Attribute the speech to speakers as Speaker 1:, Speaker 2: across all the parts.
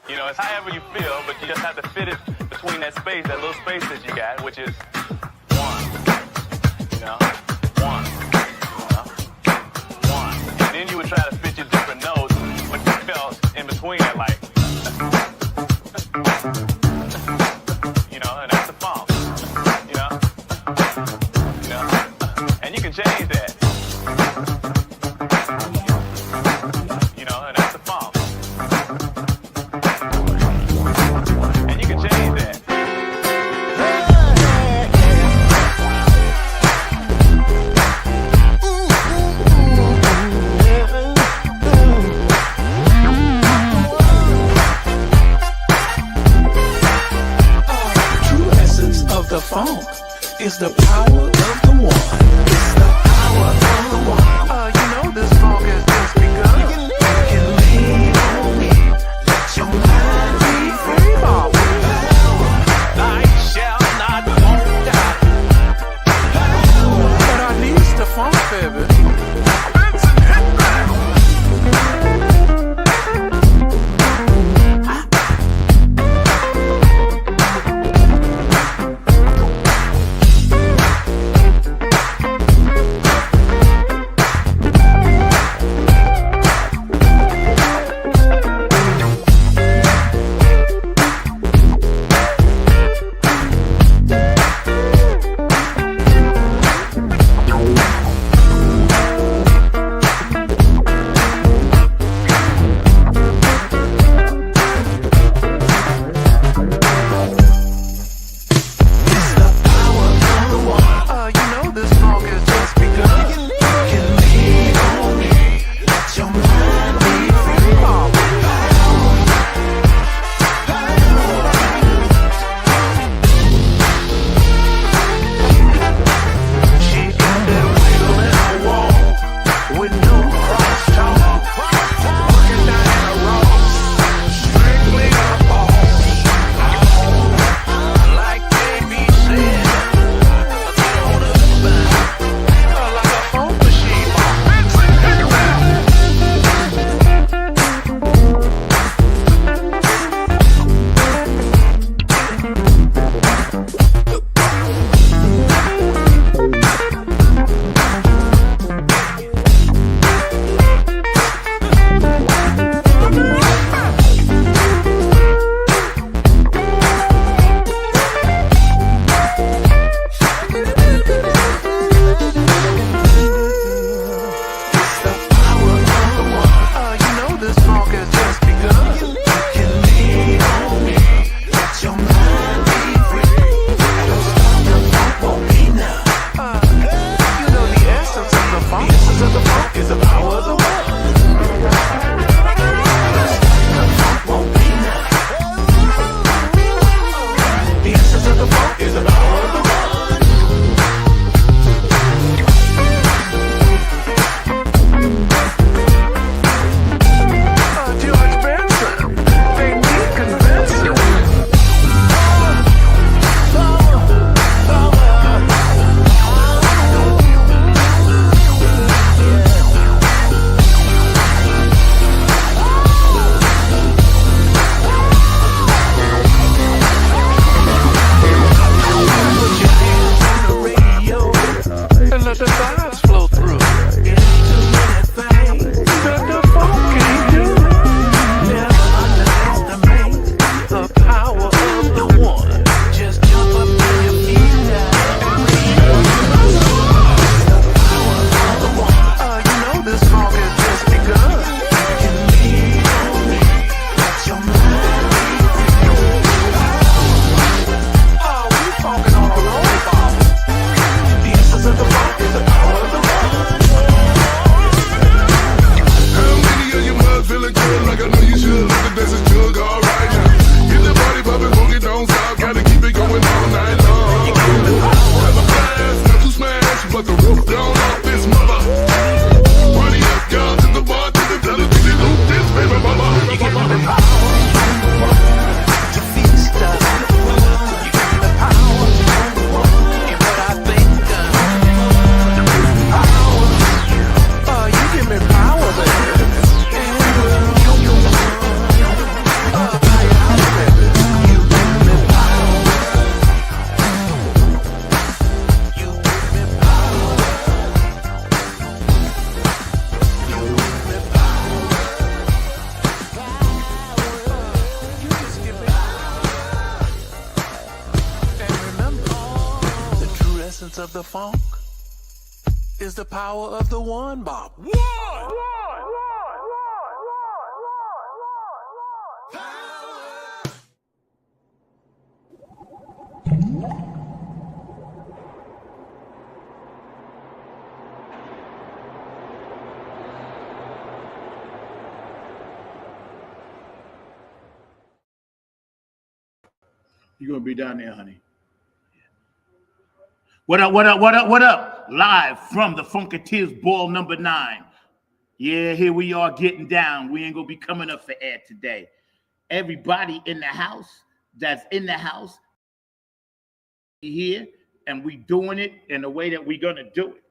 Speaker 1: You know, it's however you feel, but you just have to fit it between that space, that little space that you got, which is one. You know, one. You know, one. And then you would try to fit your different notes, but you felt in between it, like, you know, and that's the funk. You know, you know, and you can change that. You know, and that's the funk. And you can change that.
Speaker 2: True essence of the funk is the power of the one. It's the power of the one. You know this funk has just begun. You can lean on me, let your mind be free. Light shall not won't die. But I need the funk, baby. Benson, hit back. essence of the funk is the power of the one, Bob. One!
Speaker 3: You're going to be down there, honey. What up, what up, what up, what up? Live from the Funkateers ball number 9. Yeah, here we are getting down. We ain't going to be coming up for air today. Everybody in the house that's in the house here, and we doing it in the way that we're going to do it.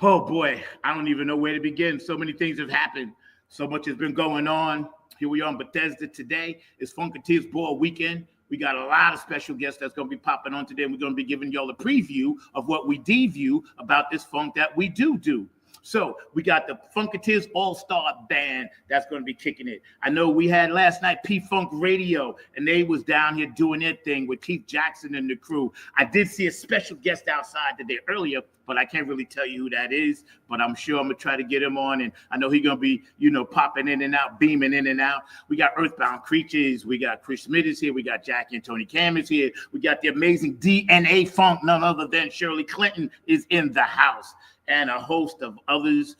Speaker 3: Oh, boy, I don't even know where to begin. So many things have happened. So much has been going on. Here we are in Bethesda today. It's Funkateers ball weekend. We got a lot of special guests that's going to be popping on today. And we're going to be giving y'all a preview of what we deview about this funk that we do. So we got the Funkateers All-Star Band that's going to be kicking it. I know we had last night P-Funk Radio, and they was down here doing their thing with Keith Jackson and the crew. I did see a special guest outside today earlier, but I can't really tell you who that is. But I'm sure I'm going to try to get him on, and I know he's going to be, popping in and out, beaming in and out. We got Earthbound Creatures. We got Chris Smith is here. We got Jackie and Tony Cam is here. We got the amazing DNA Funk, none other than Shirley Clinton is in the house, and a host of others.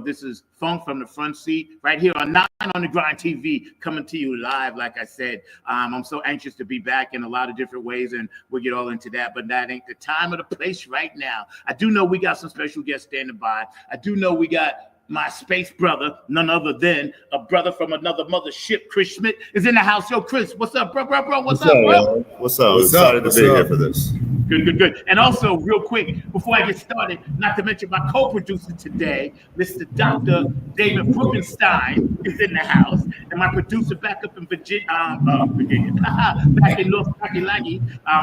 Speaker 3: This is Funk from the Front Seat right here on 9 on the Grind TV, coming to you live. Like I said, I'm so anxious to be back in a lot of different ways, and we'll get all into that, but that ain't the time or the place right now. I do know we got some special guests standing by. I do know we got my space brother, none other than a brother from another mothership. Chris Schmidt is in the house. Yo, Chris, what's up, bro? What's up, bro?
Speaker 4: What's up? Excited to be here for this.
Speaker 3: Good. And also, real quick, before I get started, not to mention my co-producer today, Mr. Dr. David Bruckenstein is in the house, and my producer back up in Virginia, back in North Carolina,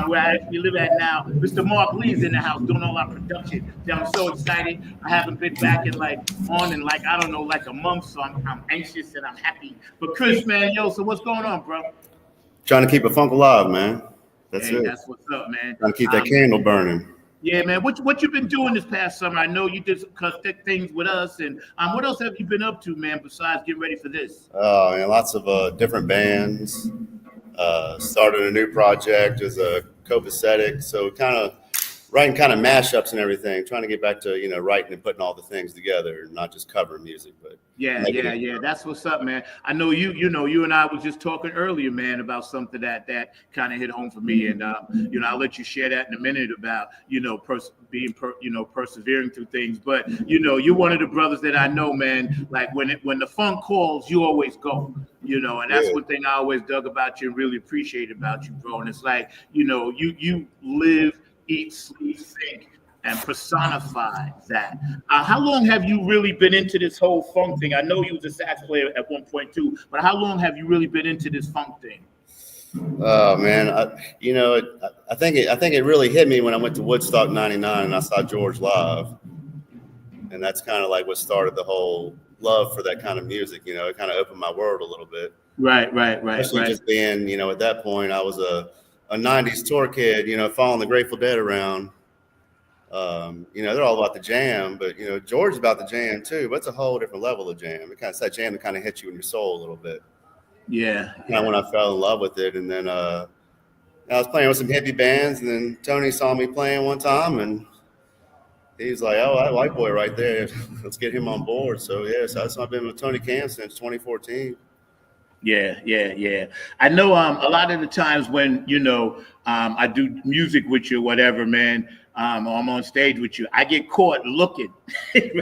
Speaker 3: where I actually live at now, Mr. Mark Lee is in the house doing all our production. I'm so excited. I haven't been back in like a month, so I'm anxious and I'm happy. But Chris, man, so what's going on, bro?
Speaker 4: Trying to keep a funk alive, man. That's it.
Speaker 3: That's what's up, man.
Speaker 4: Trying to keep that candle burning.
Speaker 3: Yeah, man. What you been doing this past summer? I know you did some things with us, and what else have you been up to, man? Besides getting ready for this?
Speaker 4: Lots of different bands. Started a new project as a copacetic, so kind of writing kind of mashups and everything. Trying to get back to writing and putting all the things together, not just covering music, but
Speaker 3: yeah. That's what's up, man. I know you and I was just talking earlier, man, about something that kind of hit home for me, and I'll let you share that in a minute about persevering through things. But you're one of the brothers that I know, man. Like when the funk calls, you always go. And that's one thing I always dug about you and really appreciate about you, bro. And it's like you live, eat, sleep, think, and personify that. How long have you really been into this whole funk thing? I know you was a sax player at one point too, but how long have you really been into this funk thing?
Speaker 4: Oh man, I think it really hit me when I went to Woodstock '99 and I saw George live, and that's kind of like what started the whole love for that kind of music. It kind of opened my world a little bit. Right. Especially just being, at that point I was a 90s tour kid, following the Grateful Dead around. They're all about the jam, but George's about the jam too, but it's a whole different level of jam. It's that jam that kind of hits you in your soul a little bit. Yeah. Kind of when I fell in love with it. And then I was playing with some hippie bands, and then Tony saw me playing one time, and he's like, "Oh, that white boy right there, let's get him on board." So so I've been with Tony Cam since 2014.
Speaker 3: Yeah. I know a lot of the times when I do music with you, whatever, man. I'm on stage with you. I get caught looking,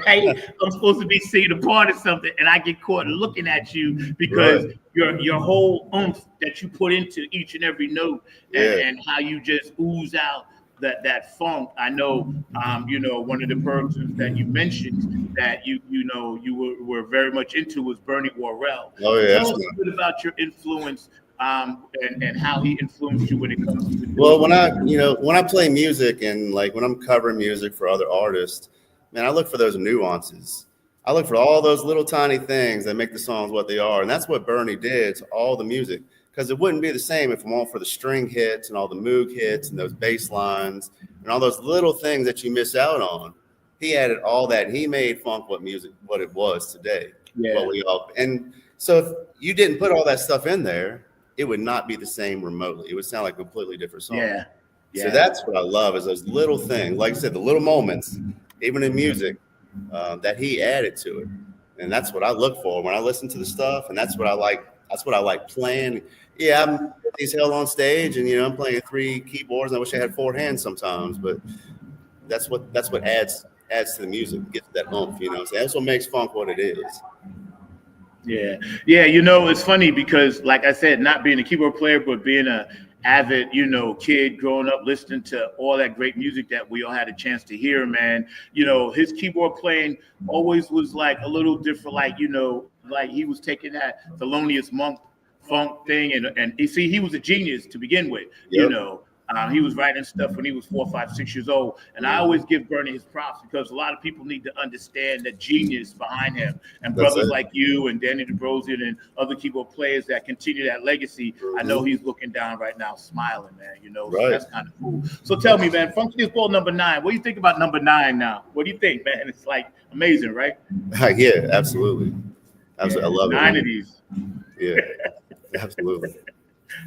Speaker 3: right? I'm supposed to be singing a part of something, and I get caught looking at you because your whole oomph that you put into each and every note, and how you just ooze out that funk. I know, one of the persons that you mentioned that you were very much into was Bernie Worrell.
Speaker 4: Oh yeah.
Speaker 3: Tell us a bit about your influence. And how he influenced you when it comes to
Speaker 4: when I play music and like when I'm covering music for other artists, man, I look for those nuances. I look for all those little tiny things that make the songs what they are, and that's what Bernie did to all the music. because it wouldn't be the same if it weren't for the string hits and all the moog hits and those bass lines and all those little things that you miss out on. He added all that. He made funk what it was today.
Speaker 3: Yeah.
Speaker 4: And so if you didn't put all that stuff in there, it would not be the same remotely. It would sound like a completely different song.
Speaker 3: Yeah.
Speaker 4: So that's what I love is those little things. Like I said, the little moments, even in music, that he added to it. And that's what I look for when I listen to the stuff. And that's what I like. That's what I like playing. Yeah, I'm as hell on stage, and I'm playing 3 keyboards. And I wish I had 4 hands sometimes, but that's what adds to the music, gets that oomph. So that's what makes funk what it is.
Speaker 3: Yeah. It's funny because, like I said, not being a keyboard player, but being a avid, kid growing up listening to all that great music that we all had a chance to hear, man. His keyboard playing always was like a little different, like he was taking that Thelonious Monk funk thing, and you see, he was a genius to begin with.
Speaker 4: Yep.
Speaker 3: He was writing stuff when he was 4, 5, 6 years old, and I always give Bernie his props because a lot of people need to understand the genius behind him. And brothers like you and Danny DeBrosian and other keyboard players that continue that legacy, I know he's looking down right now, smiling, man. So that's kind of cool. So tell me, man, Funkateers Ball number 9. What do you think about number 9 now? What do you think, man? It's like amazing, right?
Speaker 4: Yeah, absolutely. I love
Speaker 3: 9 of these.
Speaker 4: Yeah, absolutely.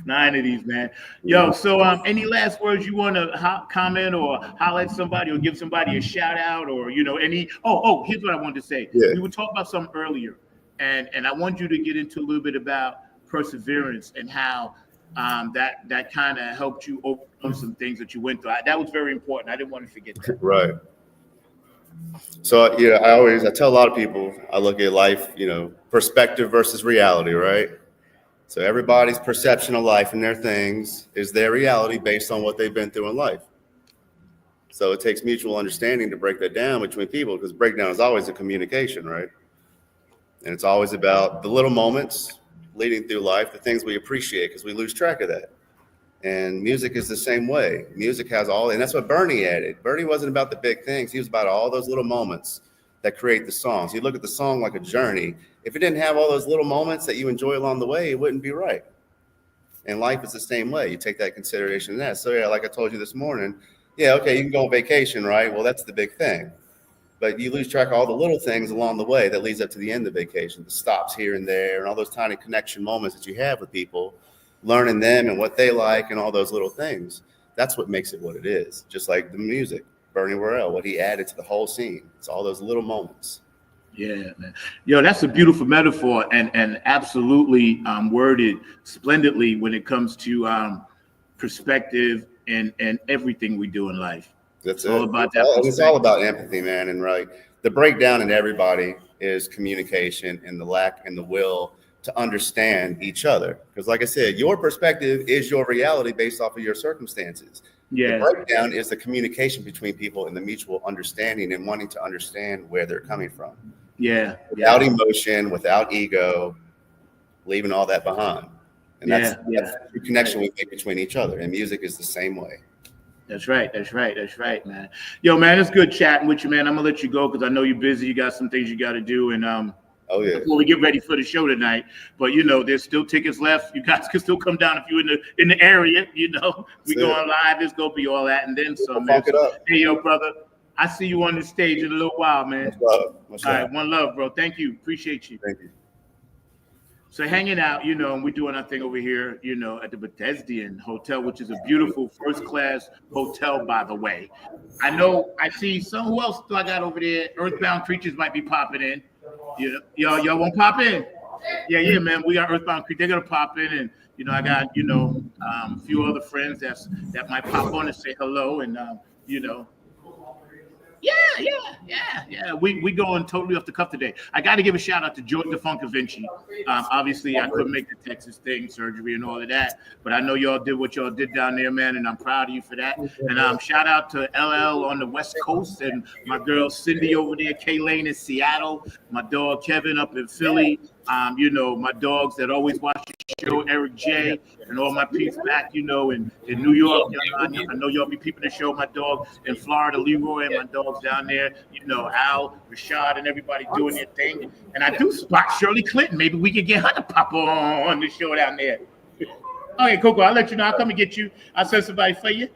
Speaker 3: 9 of these, man. Yo, so any last words you want to comment or holler at somebody or give somebody a shout out or any? Oh, here's what I wanted to say.
Speaker 4: Yeah.
Speaker 3: We were talking about something earlier, and I want you to get into a little bit about perseverance and how that kind of helped you overcome some things that you went through. That was very important. I didn't want to forget that.
Speaker 4: Right. So I tell a lot of people, I look at life, perspective versus reality, right? So everybody's perception of life and their things is their reality based on what they've been through in life. So it takes mutual understanding to break that down between people, because breakdown is always a communication, right? And it's always about the little moments leading through life, the things we appreciate, because we lose track of that. And music is the same way. Music has and that's what Bernie added. Bernie wasn't about the big things. He was about all those little moments that create the songs. You look at the song like a journey. If it didn't have all those little moments that you enjoy along the way, it wouldn't be right. And life is the same way. You take that consideration in that. So like I told you this morning, okay, you can go on vacation, right? Well, that's the big thing. But you lose track of all the little things along the way that leads up to the end of vacation, the stops here and there, and all those tiny connection moments that you have with people, learning them and what they like and all those little things. That's what makes it what it is. Just like the music, Bernie Worrell, what he added to the whole scene. It's all those little moments. Yeah,
Speaker 3: man. That's a beautiful metaphor and absolutely worded splendidly when it comes to perspective and everything we do in life.
Speaker 4: It's
Speaker 3: all about that.
Speaker 4: It's all about empathy, man. And the breakdown in everybody is communication and the lack and the will to understand each other. Because like I said, your perspective is your reality based off of your circumstances.
Speaker 3: Yeah.
Speaker 4: The breakdown is the communication between people and the mutual understanding and wanting to understand where they're coming from.
Speaker 3: Yeah.
Speaker 4: Without emotion, without ego, leaving all that behind. And that's the connection we make between each other. And music is the same way.
Speaker 3: That's right, man. Yo, man, it's good chatting with you, man. I'm gonna let you go because I know you're busy. You got some things you got to do, and before we get ready for the show tonight. But there's still tickets left. You guys can still come down if you're in the area. We going live. It's gonna be all that and then some. Man. So, hey, yo, brother, I see you on the stage in a little while, man.
Speaker 4: Much
Speaker 3: all
Speaker 4: love.
Speaker 3: right, one love, bro. Thank you. Appreciate you.
Speaker 4: Thank you.
Speaker 3: So hanging out, and we're doing our thing over here, at the Bethesdian Hotel, which is a beautiful first-class hotel, by the way. I see who else do I got over there? Earthbound Creatures might be popping in. Y'all won't pop in? Yeah, man. We got Earthbound Creatures. They're gonna pop in, and I got a few other friends that might pop on and say hello, and Yeah. We going totally off the cuff today. I got to give a shout out to George the Funkavinci. Obviously, I couldn't make the Texas thing, surgery and all of that, but I know y'all did what y'all did down there, man, and I'm proud of you for that. And shout out to LL on the West Coast and my girl Cindy over there, K-Lane in Seattle, my dog Kevin up in Philly. My dogs that always watch the show, Eric J, and all my peeps back, in New York. I know y'all be peeping the show. My dog in Florida, Leroy, and my dogs down there, Al, Rashad, and everybody doing their thing. And I do spot Shirley Clinton. Maybe we could get her to pop on the show down there. Okay, Coco, I'll let you know. I'll come and get you. I'll send somebody for you.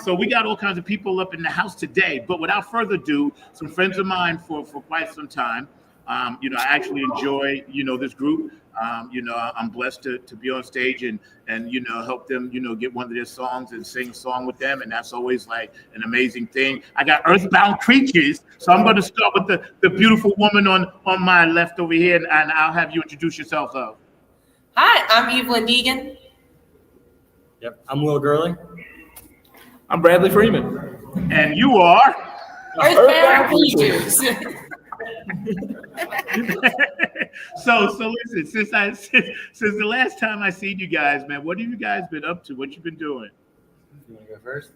Speaker 3: So we got all kinds of people up in the house today. But without further ado, some friends of mine for quite some time. I actually enjoy, this group. I'm blessed to be on stage and help them, get one of their songs and sing a song with them. And that's always like an amazing thing. I got Earthbound Creatures. So I'm going to start with the beautiful woman on my left over here. And I'll have you introduce yourself, love.
Speaker 5: Hi, I'm Evelyn Deegan.
Speaker 6: Yep, I'm Will Gurley.
Speaker 7: I'm Bradley Freeman.
Speaker 3: And you are?
Speaker 5: Earthbound Creatures.
Speaker 3: So listen, since the last time I seen you guys, man, what have you guys been up to? What you been doing?
Speaker 6: You want to go first?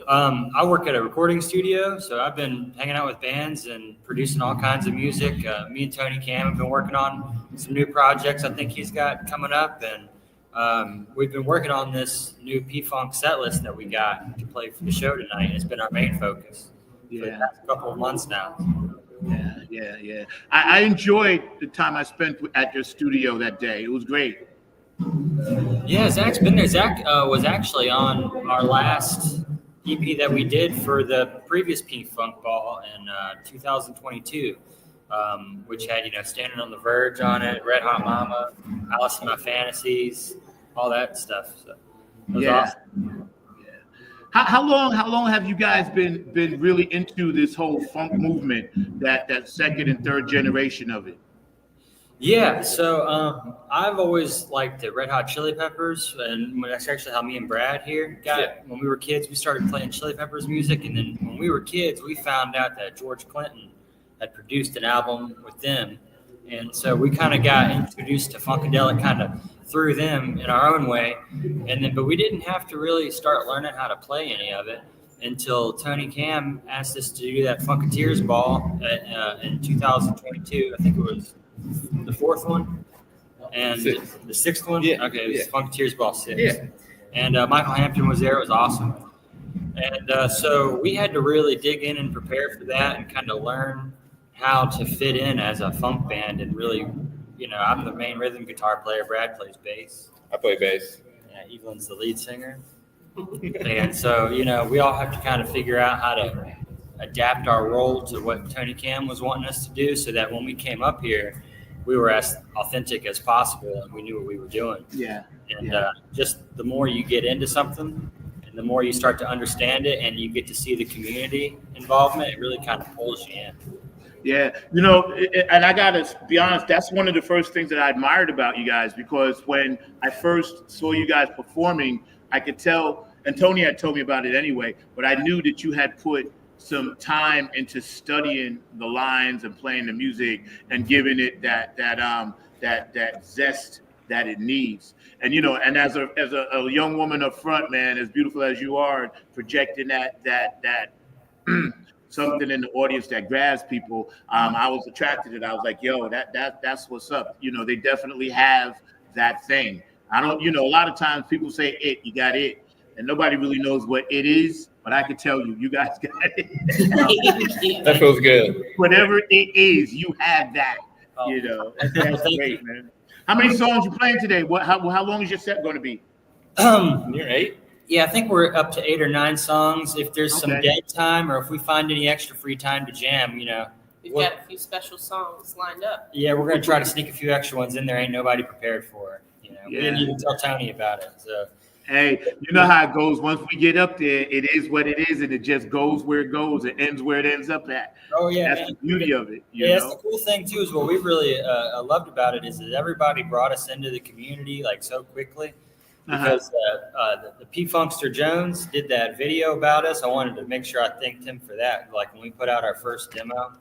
Speaker 6: I work at a recording studio, so I've been hanging out with bands and producing all kinds of music. Me and Tony Cam have been working on some new projects I think he's got coming up, and we've been working on this new P-Funk set list that we got to play for the show tonight. It's been our main focus for the past couple of months now.
Speaker 3: Yeah. I enjoyed the time I spent at your studio that day. It was great.
Speaker 6: Yeah, Zach's been there. Zach was actually on our last EP that we did for the previous P-Funk Ball in 2022, which had, Standing on the Verge on it, Red Hot Mama, Alice in My Fantasies, all that stuff. So it was awesome.
Speaker 3: How long have you guys been really into this whole funk movement, that second and third generation of it?
Speaker 6: Yeah, so I've always liked the Red Hot Chili Peppers, and that's actually how me and Brad here got it. When we were kids, we started playing Chili Peppers music, and then when we were kids, we found out that George Clinton had produced an album with them, and so we kind of got introduced to Funkadelic kind of through them in our own way, but we didn't have to really start learning how to play any of it until Tony Cam asked us to do that Funkateers ball in 2022. I think it was the fourth one and the sixth one.
Speaker 7: Yeah.
Speaker 6: Okay, it was Funkateers ball 6.
Speaker 7: Yeah.
Speaker 6: And Michael Hampton was there. It was awesome. And so we had to really dig in and prepare for that and kind of learn how to fit in as a funk band and really, I'm the main rhythm guitar player. Brad plays bass.
Speaker 7: I play bass.
Speaker 6: Yeah, Evelyn's the lead singer. And so, we all have to kind of figure out how to adapt our role to what Tony Cam was wanting us to do so that when we came up here, we were as authentic as possible and we knew what we were doing.
Speaker 3: Yeah.
Speaker 6: And just the more you get into something and the more you start to understand it and you get to see the community involvement, it really kind of pulls you in.
Speaker 3: Yeah, and I gotta be honest, that's one of the first things that I admired about you guys, because when I first saw you guys performing, I could tell, and Tony had told me about it anyway, but I knew that you had put some time into studying the lines and playing the music and giving it that zest that it needs. And and as a young woman up front, man, as beautiful as you are, projecting that something in the audience that grabs people, I was attracted to it. I was like, yo, that's what's up. They definitely have that thing. I don't, a lot of times people say you got it, and nobody really knows what it is, but I can tell you guys got it.
Speaker 7: That feels good.
Speaker 3: Whatever it is, you have that. That's great, man. How many songs you playing today? How long is your set going to be?
Speaker 7: You're 8?
Speaker 6: Yeah, I think we're up to 8 or 9 songs. If there's some
Speaker 3: Okay.
Speaker 6: dead time or if we find any extra free time to jam,
Speaker 5: We've got a few special songs lined up.
Speaker 6: yeah, we're going to try to sneak a few extra ones in there. Ain't nobody prepared for it. We didn't even tell Tony about it. So
Speaker 3: Hey, you know how it goes. Once we get up there, it is what it is, and it just goes where it goes. It ends where it ends up at.
Speaker 6: Oh yeah,
Speaker 3: That's
Speaker 6: man.
Speaker 3: the beauty of it. You
Speaker 6: That's
Speaker 3: know?
Speaker 6: the cool thing too. Is what we really loved about it is that everybody brought us into the community like so quickly. Because the P. Funkster Jones did that video about us. I wanted to make sure I thanked him for that. Like when we put out our first demo,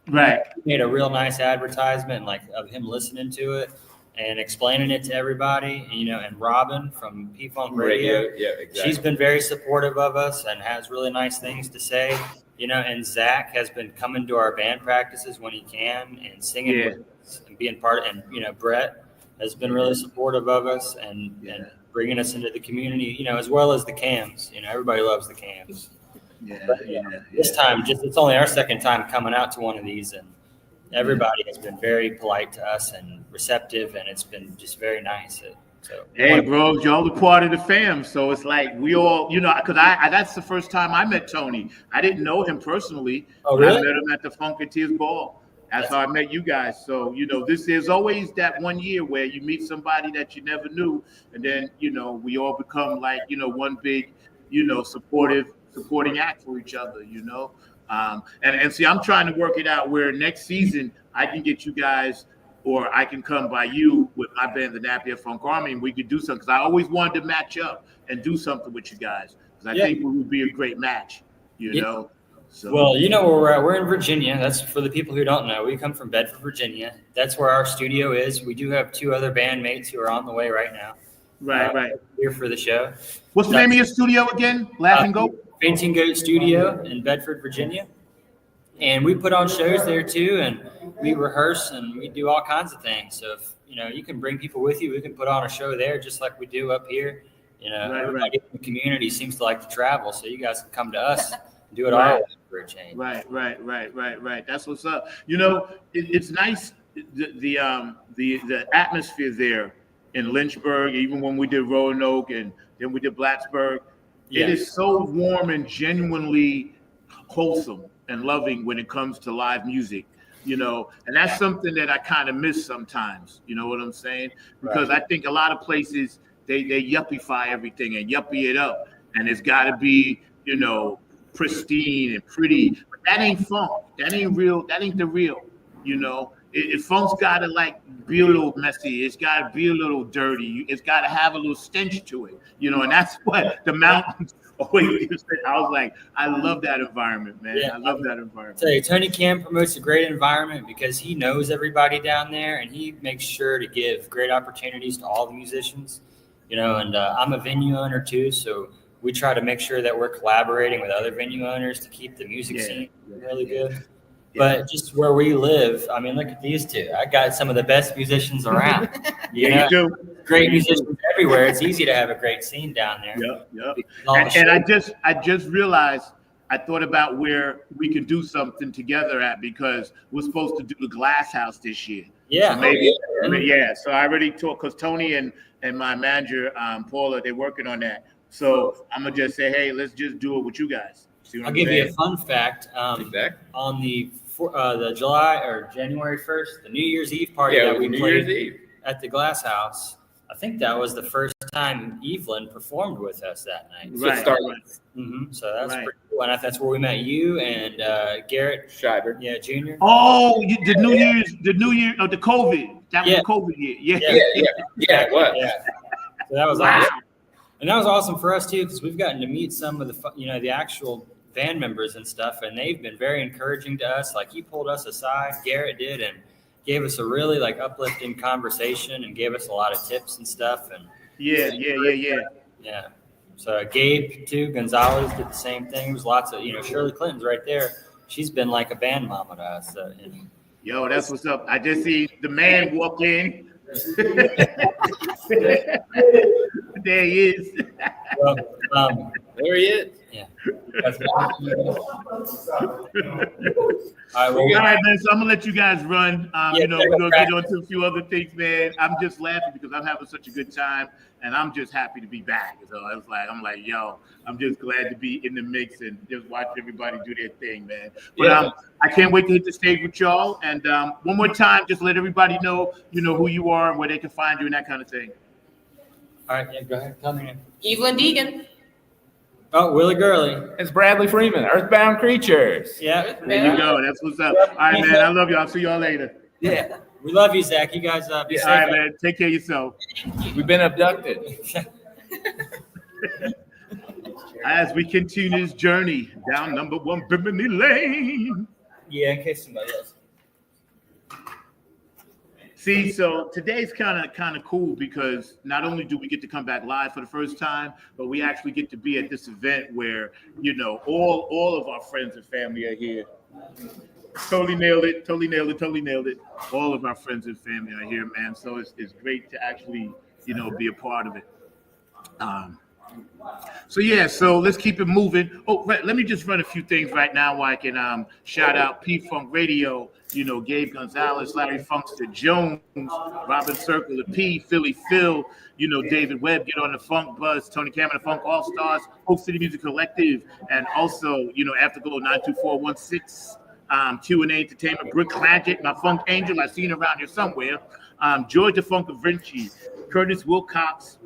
Speaker 3: Right.
Speaker 6: he made a real nice advertisement like of him listening to it and explaining it to everybody. And Robin from P Funk Radio,
Speaker 7: Yeah, exactly.
Speaker 6: she's been very supportive of us and has really nice things to say. And Zach has been coming to our band practices when he can and singing with us and being part of. And Brett has been really supportive of us and bringing us into the community. As well as the Cams. Everybody loves the Cams. This time, it's only our second time coming out to one of these, and everybody has been very polite to us and receptive, and it's been just very nice. So
Speaker 3: Hey, bro, y'all are part of the fam, so it's like we all, because that's the first time I met Tony. I didn't know him personally.
Speaker 6: Oh,
Speaker 3: But I
Speaker 6: really?
Speaker 3: met him at the Funkateers ball. That's how I met you guys. So, this is always that one year where you meet somebody that you never knew, and then, we all become like, one big, supporting act for each other, and see, I'm trying to work it out where next season I can get you guys, or I can come by you with my band, the Napier Funk Army, and we could do something. Because I always wanted to match up and do something with you guys. Because I think we would be a great match, know. So,
Speaker 6: well, you know where we're at. We're in Virginia. That's for the people who don't know. We come from Bedford, Virginia. That's where our studio is. We do have 2 other bandmates who are on the way right now.
Speaker 3: Right.
Speaker 6: Here for the show.
Speaker 3: What's the name of your studio again? Laughing Goat?
Speaker 6: Fainting Goat Studio in Bedford, Virginia. And we put on shows there too, and we rehearse and we do all kinds of things. So if you can bring people with you, we can put on a show there just like we do up here. Everybody in the community seems to like to travel, so you guys can come to us and do it our way for a change.
Speaker 3: Right. That's what's up. It's nice the atmosphere there in Lynchburg, even when we did Roanoke and then we did Plattsburgh. It is so warm and genuinely wholesome and loving when it comes to live music, and that's something that I kind of miss sometimes. You know what I'm saying? Because I think a lot of places they yuppify everything and yuppie it up, and it's got to be pristine and pretty. But that ain't funk. That ain't real. That ain't the real. If funk's got to be a little messy, it's got to be a little dirty. It's got to have a little stench to it. And that's what the mountains. I was like, I love that environment, man. I love that environment.
Speaker 6: So Tony Cam promotes a great environment because he knows everybody down there, and he makes sure to give great opportunities to all the musicians. And I'm a venue owner too, so we try to make sure that we're collaborating with other venue owners to keep the music scene really good. But just where we live, I mean, look at these 2. I got some of the best musicians around.
Speaker 3: You do.
Speaker 6: Great musicians everywhere. It's easy to have a great scene down there.
Speaker 3: Yep. And I just realized I thought about where we could do something together at, because we're supposed to do the Glass House this year.
Speaker 6: Yeah.
Speaker 3: So So I already talked, because Tony and my manager Paula, they're working on that. So I'm gonna just say, hey, let's just do it with you guys.
Speaker 6: I'll give you a fun fact. On the July or January 1st, the New Year's Eve party that we played at the Glass House, I think that was the first time Evelyn performed with us that night.
Speaker 3: Right.
Speaker 6: So that's pretty cool. And that's where we met you and Garrett
Speaker 7: Schreiber.
Speaker 6: Jr.
Speaker 3: Oh, the New Year of the COVID. That was the COVID year.
Speaker 7: Yeah, it was.
Speaker 6: Yeah. So that was awesome. And that was awesome for us too, because we've gotten to meet some of the, the actual band members and stuff, and they've been very encouraging to us. Like, he pulled us aside, Garrett did, and gave us a really uplifting conversation and gave us a lot of tips and stuff. And yeah. So Gabe too, Gonzalez did the same thing. There was lots of, Shirley Clinton's right there. She's been like a band mama to us.
Speaker 3: Yo, that's what's up. I just see the man walk in. There he is.
Speaker 6: Well,
Speaker 7: There he is.
Speaker 6: Yeah.
Speaker 3: All right, man. So I'm gonna let you guys run. We're gonna get on to a few other things, man. I'm just laughing because I'm having such a good time, and I'm just happy to be back. So it's I'm like, yo, I'm just glad to be in the mix and just watch everybody do their thing, man. But I can't wait to hit the stage with y'all. And one more time, just let everybody know, who you are and where they can find you and that kind of thing.
Speaker 6: All right, go ahead. Tell me again.
Speaker 5: Evelyn Deegan.
Speaker 6: Oh, Willie Gurley.
Speaker 7: It's Bradley Freeman, Earthbound Creatures.
Speaker 6: Yeah.
Speaker 3: There you go. That's what's up. All right, man. I love you. I'll see y'all later.
Speaker 6: Yeah. We love you, Zach. You guys be safe.
Speaker 3: All right, man. Take care of yourself.
Speaker 7: We've been abducted.
Speaker 3: As we continue this journey down number 1 Bimini Lane.
Speaker 6: Yeah, in case somebody else.
Speaker 3: See, so today's kind of cool because not only do we get to come back live for the first time, but we actually get to be at this event where, all of our friends and family are here. Totally nailed it. All of our friends and family are here, man. So it's great to actually, be a part of it. So yeah, so let's keep it moving. Oh, right, let me just run a few things right now while I can shout out P Funk Radio, you know, Gabe Gonzalez, Larry Funkster Jones, Robin Circle, the P, Philly Phil, you know, David Webb, Get on the Funk Buzz, Tony Cameron, the Funk All Stars, Hope City Music Collective, and also, you know, Afterglow 92416, Q&A Entertainment, Brooke Clagett, my Funk Angel, I seen around here somewhere, Georgia Funk Vinci, Curtis Wilcox,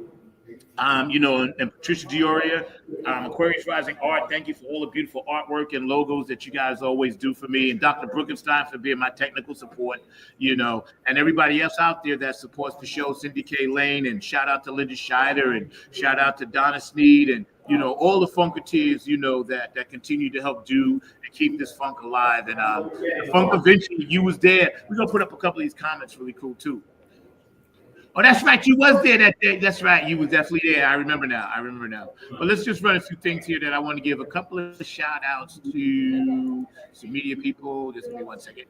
Speaker 3: you know, and Patricia Dioria, Aquarius Rising Art. Thank you for all the beautiful artwork and logos that you guys always do for me. And Dr. Brookenstein for being my technical support, you know, and everybody else out there that supports the show, Cindy K. Lane, and shout out to Linda Scheider, and shout out to Donna Sneed, and, you know, all the Funkateers, you know, that continue to help do and keep this funk alive. And the Funk Convention, you was there. We're going to put up a couple of these comments really cool, too. Oh, that's right. You was there that day. That's right. You was definitely there. I remember now. But let's just run a few things here that I want to give a couple of shout outs to some media people. Just give me 1 second.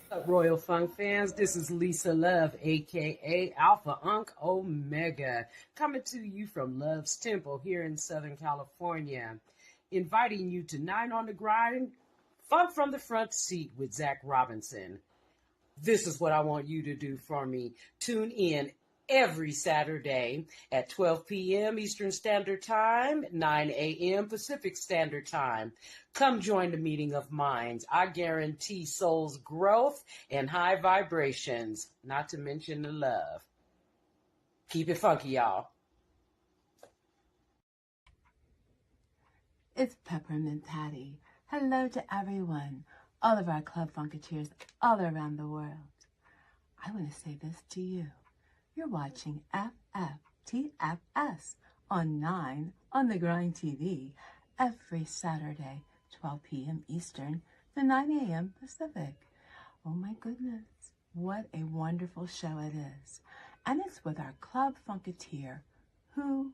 Speaker 8: What's up, Royal Funk fans? This is Lisa Love, aka Alpha Unk Omega, coming to you from Love's Temple here in Southern California, inviting you to 9 on the Grind, Funk from the Front Seat with Zach Robinson. This is what I want you to do for me. Tune in every Saturday at 12 p.m. Eastern Standard Time, 9 a.m. Pacific Standard Time. Come join the meeting of minds. I guarantee soul's growth and high vibrations, not to mention the love. Keep it funky, y'all.
Speaker 9: It's Peppermint Patty. Hello to everyone. All of our Club Funkateers all around the world. I want to say this to you. You're watching FFTFS on 9 on the Grind TV every Saturday, 12 p.m. Eastern to 9 a.m. Pacific. Oh my goodness, what a wonderful show it is. And it's with our Club Funkateer, who?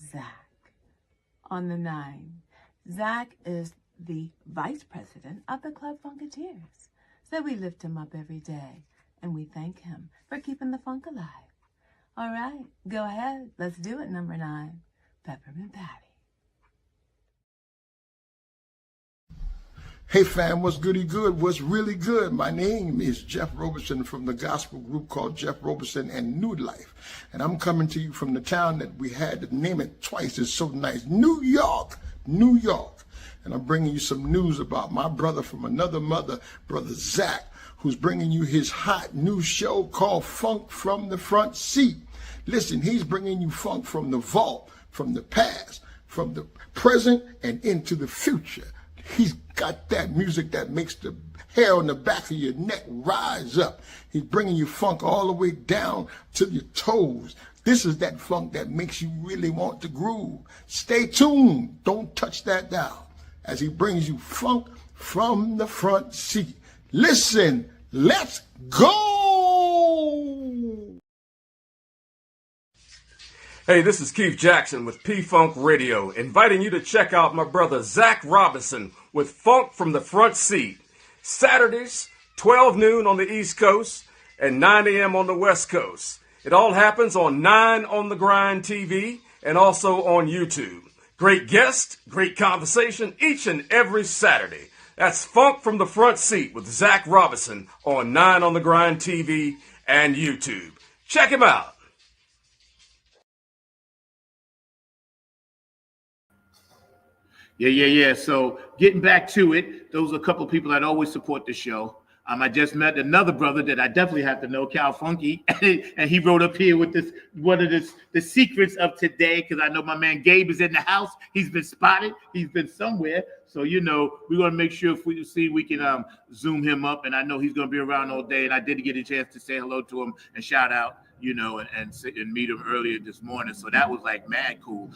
Speaker 9: Zach, on the 9. Zach is the vice president of the Club Funkateers. So we lift him up every day, and we thank him for keeping the funk alive. All right, go ahead. Let's do it, number 9, Peppermint Patty.
Speaker 10: Hey fam, what's goody good? What's really good? My name is Jeff Roberson from the gospel group called Jeff Roberson and New Life. And I'm coming to you from the town that we had to name it twice. It's so nice. New York, New York. And I'm bringing you some news about my brother from another mother, Brother Zach, who's bringing you his hot new show called Funk from the Front Seat. Listen, he's bringing you funk from the vault, from the past, from the present, and into the future. He's got that music that makes the hair on the back of your neck rise up. He's bringing you funk all the way down to your toes. This is that funk that makes you really want to groove. Stay tuned. Don't touch that dial as he brings you funk from the front seat. Listen, let's go!
Speaker 11: Hey, this is Keith Jackson with P-Funk Radio, inviting you to check out my brother Zach Robinson with Funk from the Front Seat. Saturdays, 12 noon on the East Coast and 9 a.m. on the West Coast. It all happens on 9 on the Grind TV and also on YouTube. Great guests, great conversation each and every Saturday. That's Funk from the Front Seat with Zach Robinson on 9 on the Grind TV and YouTube. Check him out.
Speaker 3: Yeah. So getting back to it, those are a couple of people that always support the show. I just met another brother that I definitely have to know, Cal Funky, and he wrote up here with this one of the secrets of today, because I know my man Gabe is in the house. He's been spotted. He's been somewhere. So, you know, we're going to make sure if we can zoom him up, and I know he's going to be around all day, and I did get a chance to say hello to him and shout out, you know, and meet him earlier this morning. So that was like mad cool.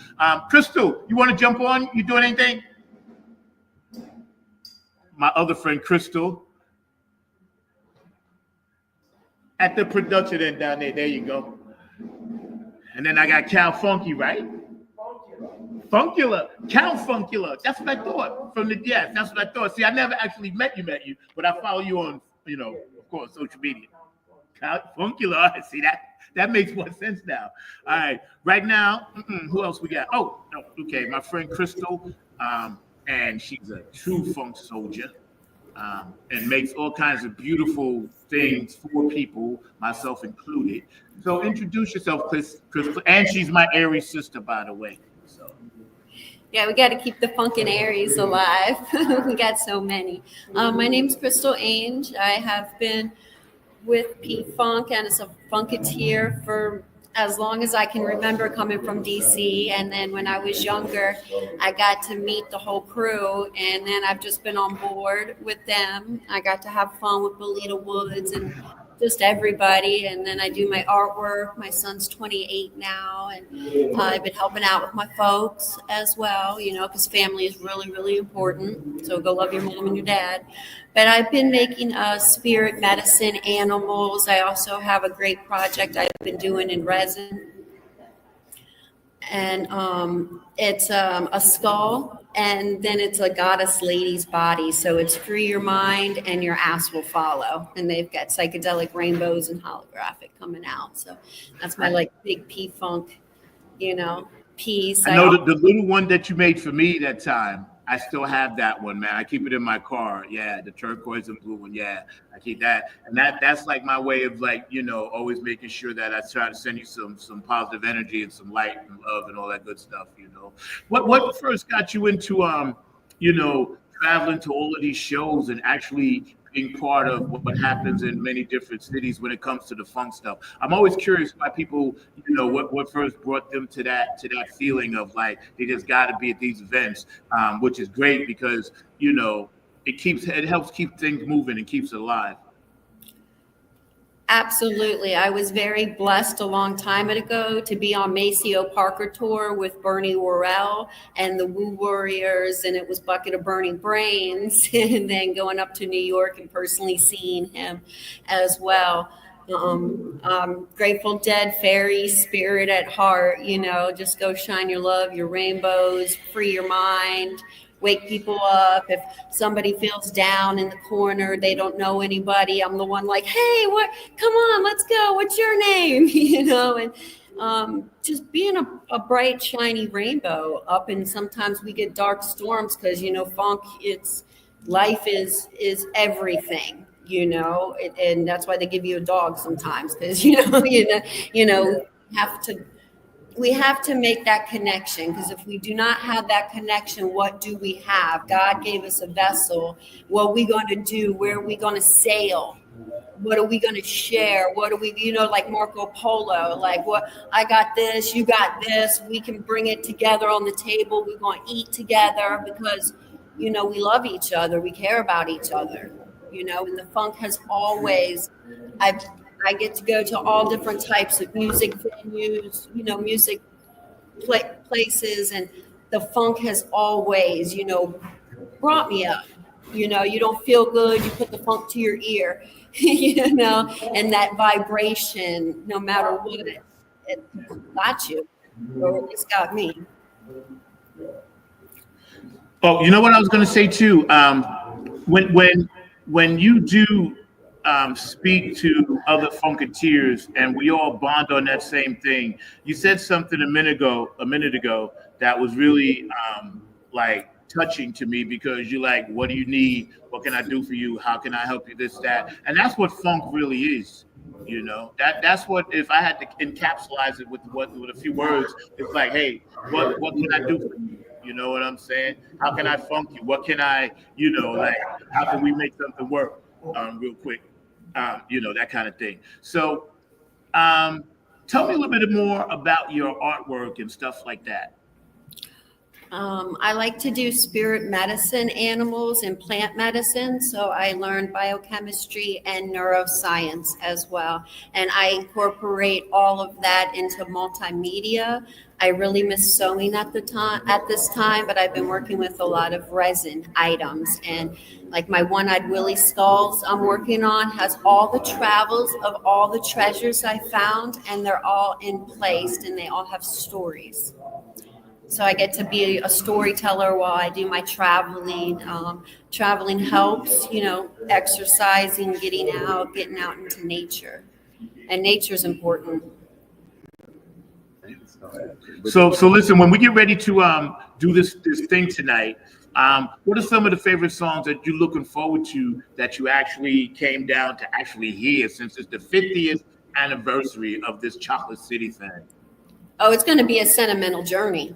Speaker 3: Crystal, you want to jump on? You doing anything? My other friend, Crystal. At the production end down there. There you go. And then I got Cal Funky, right? Funkula. Cal Funkula. That's what I thought. That's what I thought. See, I never actually met you, but I follow you on, you know, of course, social media. Funkular. See that? That makes more sense now. All right. Right now, who else we got? Oh, okay. My friend Crystal, and she's a true funk soldier, and makes all kinds of beautiful things for people, myself included. So introduce yourself, Crystal. And she's my Aries sister, by the way. So.
Speaker 12: Yeah, we got to keep the funk and Aries alive. We got so many. My name's Crystal Ainge. I have been with P-Funk and as a Funkateer for as long as I can remember, coming from DC. And then when I was younger, I got to meet the whole crew, and then I've just been on board with them. I got to have fun with Belita Woods and just everybody. And then I do my artwork. My son's 28 now, and I've been helping out with my folks as well, because family is really, really important. So go love your mom and your dad. But I've been making spirit medicine animals. I also have a great project I've been doing in resin. And it's a skull, and then it's a goddess lady's body. So it's free your mind and your ass will follow. And they've got psychedelic rainbows and holographic coming out. So that's my big P-Funk, piece.
Speaker 3: I know the little one that you made for me that time. I still have that one, man. I keep it in my car. Yeah, the turquoise and blue one. Yeah, I keep that. And that's like my way of always making sure that I try to send you some positive energy and some light and love and all that good stuff, What first got you into traveling to all of these shows and actually being part of what happens in many different cities when it comes to the funk stuff? I'm always curious why people, what first brought them to that feeling of they just got to be at these events, which is great because it helps keep things moving and keeps it alive.
Speaker 12: Absolutely. I was very blessed a long time ago to be on Maceo Parker tour with Bernie Worrell and the Woo Warriors, and it was Bucket of Burning Brains, and then going up to New York and personally seeing him as well. Grateful Dead, Fairy, Spirit at Heart, just go shine your love, your rainbows, free your mind, wake people up. If somebody feels down in the corner, they don't know anybody, I'm the one hey, what? Come on, let's go. What's your name? And just being a bright, shiny rainbow up. And sometimes we get dark storms because, funk, life is everything, and that's why they give you a dog sometimes because, we have to make that connection, because if we do not have that connection, what do we have? God gave us a vessel. What are we going to do? Where are we going to sail? What are we going to share? What are we, like Marco Polo, what I got this, you got this. We can bring it together on the table. We're going to eat together because, we love each other. We care about each other, and the funk has always, I get to go to all different types of music venues, music places, and the funk has always, brought me up. You don't feel good, you put the funk to your ear, and that vibration, no matter what, it got you, or at least got me.
Speaker 3: Oh, you know what I was going to say too? When you do speak to other Funkateers and we all bond on that same thing. You said something a minute ago that was really touching to me, because you're what do you need? What can I do for you? How can I help you? This, that. And that's what funk really is. That's what, if I had to encapsulate it with a few words, it's hey, what can I do for you? You know what I'm saying? How can I funk you? What can I, how can we make something work real quick? That kind of thing. So tell me a little bit more about your artwork and stuff like that.
Speaker 12: I like to do spirit medicine animals and plant medicine. So I learned biochemistry and neuroscience as well. And I incorporate all of that into multimedia. I really miss sewing at this time, but I've been working with a lot of resin items. And my one-eyed Willie skulls I'm working on has all the travels of all the treasures I found, and they're all in place, and they all have stories. So I get to be a storyteller while I do my traveling. Traveling helps, exercising, getting out into nature. and nature's important.
Speaker 3: So listen, when we get ready to do this thing tonight, what are some of the favorite songs that you're looking forward to that you actually came down to actually hear, since it's the 50th anniversary of this Chocolate City thing?
Speaker 12: Oh, it's going to be a sentimental journey.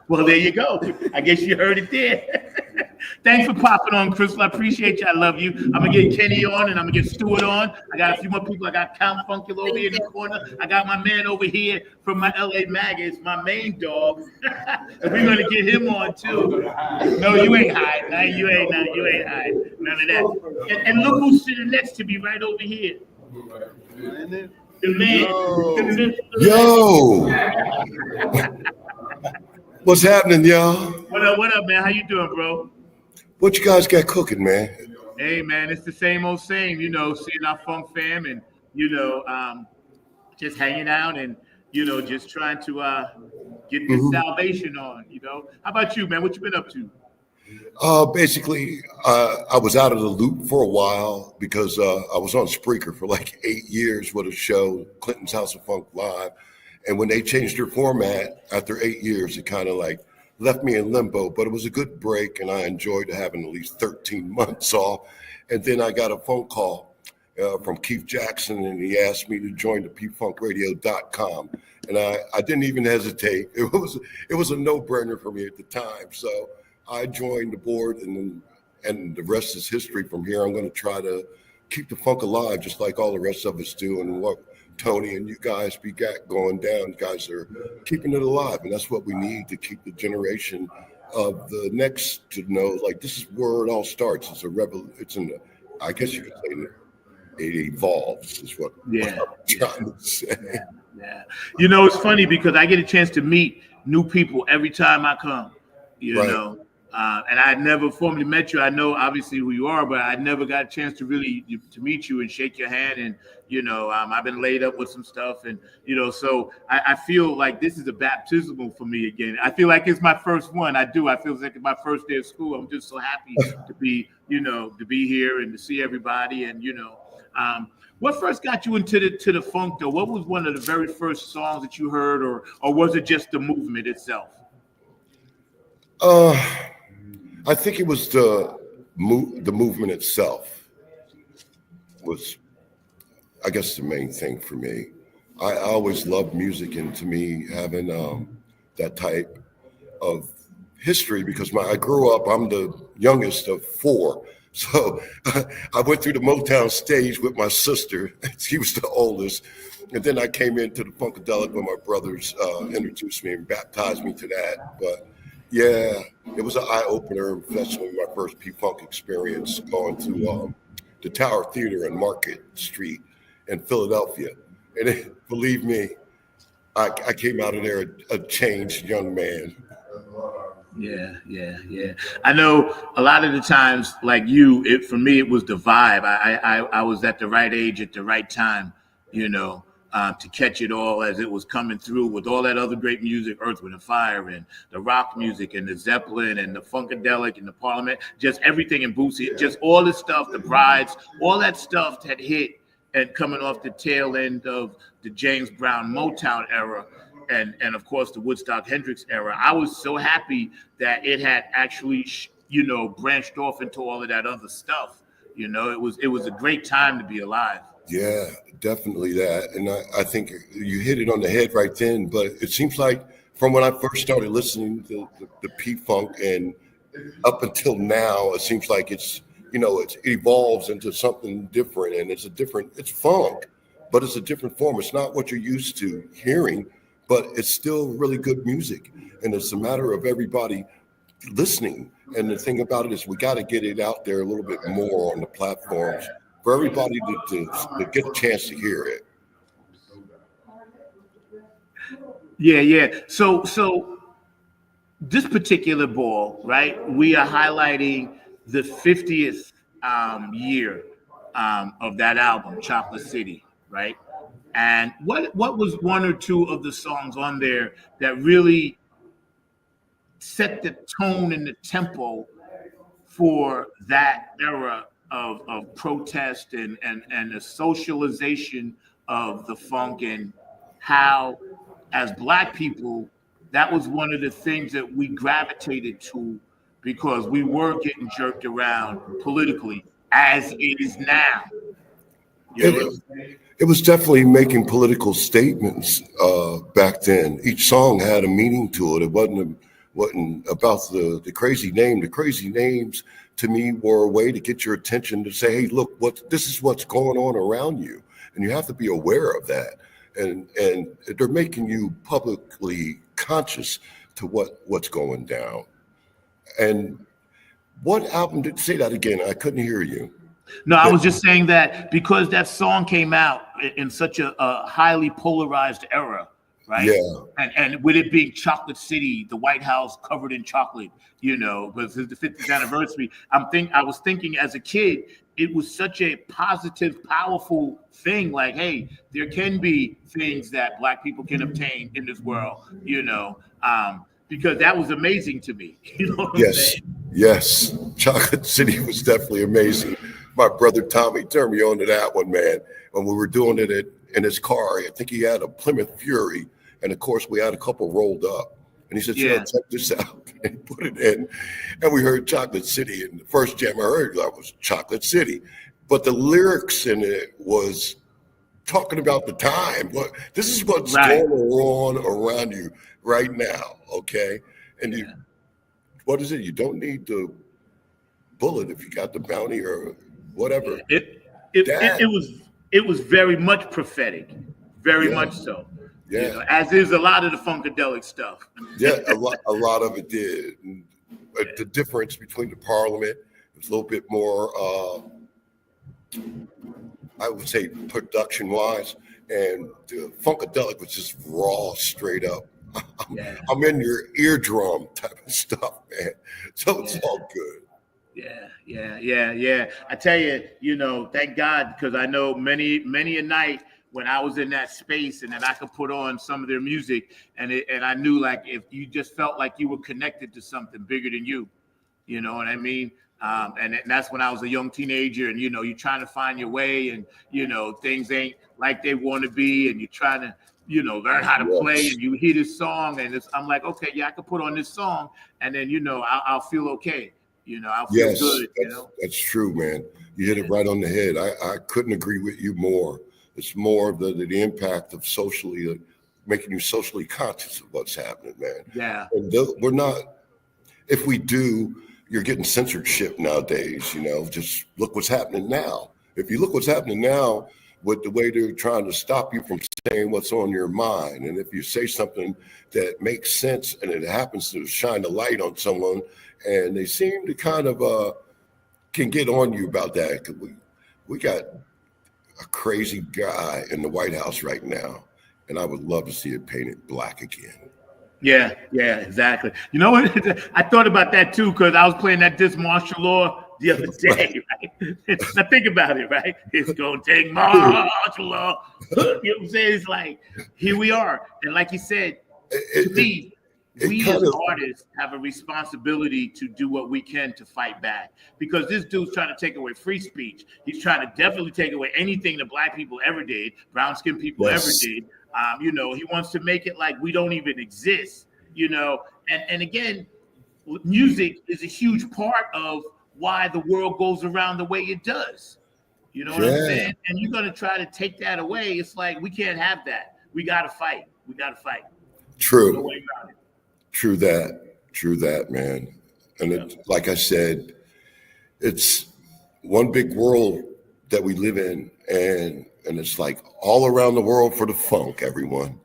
Speaker 3: Well, there you go. I guess you heard it there. Thanks for popping on, Crystal. I appreciate you. I love you. I'm going to get Kenny on, and I'm going to get Stuart on. I got a few more people. I got Count Funky over here in the corner. I got my man over here from my LA Maggots, my main dog. And we're going to get him on, too. No, you ain't hiding. No, you ain't hiding. None of that. And look who's sitting next to me right over here. The man.
Speaker 13: Yo. What's happening, y'all?
Speaker 3: What up, man? How you doing, bro?
Speaker 13: What you guys got cooking, man?
Speaker 3: Hey, man, it's the same old same, seeing our funk fam and, just hanging out and, just trying to get this salvation on, How about you, man? What you been up to?
Speaker 13: Basically, I was out of the loop for a while because I was on Spreaker for like 8 years with a show, Clinton's House of Funk Live. And when they changed their format after 8 years, it kind of like left me in limbo, but it was a good break and I enjoyed having at least 13 months off. And then I got a phone call from Keith Jackson and he asked me to join the pfunkradio.com. And I didn't even hesitate. It was a no-brainer for me at the time. So I joined the board and the rest is history from here. I'm going to try to keep the funk alive just like all the rest of us do. And what Tony and you guys be going down, you guys are keeping it alive. And that's what we need to keep the generation of the next to know, like, this is where it all starts. It's I guess you could say it evolves is what I'm trying to say.
Speaker 3: Yeah. It's funny because I get a chance to meet new people every time I come, know. And I had never formally met you. I know obviously who you are, but I never got a chance to really to meet you and shake your hand. And I've been laid up with some stuff, and so I feel like this is a baptismal for me again. I feel like it's my first one. I feel like it's my first day of school. I'm just so happy to be here and to see everybody. And what first got you into the funk though? What was one of the very first songs that you heard, or was it just the movement itself?
Speaker 13: I think it was the movement itself was, I guess, the main thing for me. I always loved music, and to me, having that type of history, because I grew up, I'm the youngest of four. So I went through the Motown stage with my sister. She was the oldest. And then I came into the Funkadelic when my brothers introduced me and baptized me to that. But yeah, it was an eye-opener, especially my first P-Funk experience going to the Tower Theater on Market Street in Philadelphia. And believe me, I came out of there a changed young man.
Speaker 3: Yeah. I know a lot of the times, like you, for me, it was the vibe. I was at the right age at the right time, to catch it all as it was coming through with all that other great music, Earth, Wind, and Fire, and the rock music, and the Zeppelin, and the Funkadelic, and the Parliament, just everything in Bootsy, just all the stuff, the Brides, all that stuff had hit, and coming off the tail end of the James Brown Motown era, and of course the Woodstock Hendrix era. I was so happy that it had actually, branched off into all of that other stuff. It was a great time to be alive.
Speaker 13: Yeah, definitely that. And I think you hit it on the head right then. But it seems like from when I first started listening to the P-Funk and up until now, it seems like it evolves into something different. And it's funk, but it's a different form. It's not what you're used to hearing, but it's still really good music. And it's a matter of everybody listening. And the thing about it is we got to get it out there a little bit more on the platforms for everybody to get a chance to hear it.
Speaker 3: Yeah. So this particular ball, right? We are highlighting the 50th year of that album, Chocolate City, right? And what was one or two of the songs on there that really set the tone and the tempo for that era of protest and the socialization of the funk, and how, as Black people, that was one of the things that we gravitated to because we were getting jerked around politically, as it is now. You know what I'm saying?
Speaker 13: It was definitely making political statements back then. Each song had a meaning to it. It wasn't about the crazy name. The crazy names to me were a way to get your attention to say, hey, look, this is what's going on around you. And you have to be aware of that. And they're making you publicly conscious to what's going down. And what album did, say that again? I couldn't hear you.
Speaker 3: No, I was just saying that because that song came out in such a highly polarized era, right?
Speaker 13: Yeah.
Speaker 3: And with it being Chocolate City, the White House covered in chocolate, you know, because it's the 50th anniversary. I was thinking as a kid, it was such a positive, powerful thing. Like, hey, there can be things that Black people can obtain in this world, you know, because that was amazing to me. You know what I'm saying?
Speaker 13: Yes. Chocolate City was definitely amazing. My brother Tommy turned me on to that one, man. When we were doing it in his car, I think he had a Plymouth Fury, and of course we had a couple rolled up. And he said, check this out, and put it in. And we heard Chocolate City, and the first jam I heard was Chocolate City. But the lyrics in it was talking about the time. This is what's going on around you right now, okay? And what is it? You don't need the bullet if you got the bounty or whatever.
Speaker 3: It was very much prophetic, very much so.
Speaker 13: Yeah,
Speaker 3: you know, as is a lot of the funkadelic stuff.
Speaker 13: Yeah, a lot of it did. And the difference between the Parliament was a little bit more, I would say, production-wise, and the funkadelic was just raw, straight up. I'm in your eardrum type of stuff, man. So it's all good.
Speaker 3: Yeah. I tell you, you know, thank God, because I know many a night when I was in that space and then I could put on some of their music and I knew, like, if you just felt like you were connected to something bigger than you know what I mean? And that's when I was a young teenager, and, you know, you're trying to find your way, and, you know, things ain't like they want to be, and you're trying to, you know, learn how to play, and you hear this song, and I'm like, okay, yeah, I could put on this song, and then, you know, I'll feel okay. You know, I'll feel good. You know,
Speaker 13: that's true, man. You hit it right on the head. I couldn't agree with you more. It's more of the impact of socially, making you socially conscious of what's happening, man.
Speaker 3: Yeah.
Speaker 13: And we're not, if we do, you're getting censorship nowadays, you know, just look what's happening now. If you look what's happening now with the way they're trying to stop you from saying what's on your mind, and if you say something that makes sense and it happens to shine a light on someone, and they seem to kind of can get on you about that. We got a crazy guy in the White House right now, and I would love to see it painted black again.
Speaker 3: Yeah, exactly. You know what? I thought about that too, because I was playing that disc martial law the other day, right? Now think about it, right? It's gonna take martial law. You know what I'm saying? It's like, here we are. And like you said, to me, we as artists have a responsibility to do what we can to fight back, because this dude's trying to take away free speech. He's trying to definitely take away anything that Black people ever did, brown skinned people ever did. You know, he wants to make it like we don't even exist, you know, and again, music is a huge part of why the world goes around the way it does. You know what I'm saying? And you're going to try to take that away. It's like, we can't have that. We got to fight.
Speaker 13: True.
Speaker 3: No way around it.
Speaker 13: True that, man. And it, like I said, it's one big world that we live in, and it's like all around the world for the funk, everyone.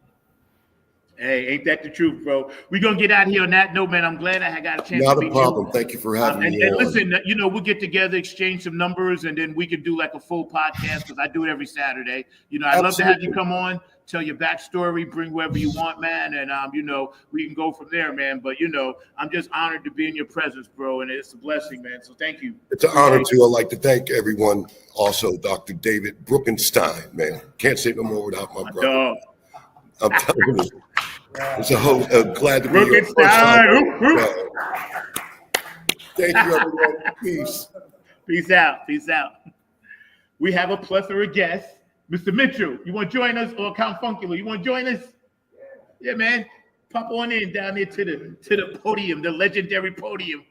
Speaker 3: Hey, ain't that the truth, bro? We're going to get out of here on that note, man. I'm glad I got a chance
Speaker 13: Not
Speaker 3: to meet
Speaker 13: a problem.
Speaker 3: you.
Speaker 13: Thank you for having me
Speaker 3: and
Speaker 13: on.
Speaker 3: listen, you know, we'll get together, exchange some numbers, and then we can do like a full podcast, because I do it every Saturday. You know, I'd love to have you come on, tell your backstory, bring whoever you want, man. And, you know, we can go from there, man. But, you know, I'm just honored to be in your presence, bro. And it's a blessing, man. So thank you.
Speaker 13: It's an honor, too. I'd like to thank everyone. Also, Dr. David Bruckenstein, man. Can't say no more without my brother.
Speaker 3: Dog.
Speaker 13: I'm telling you. It's a host. Glad to be here. Thank you, everyone. Peace.
Speaker 3: Peace out. Peace out. We have a plethora of guests. Mr. Mitchell, you want to join us? Or Count Funkula, you want to join us? Yeah, man. Pop on in down there to the podium, the legendary podium.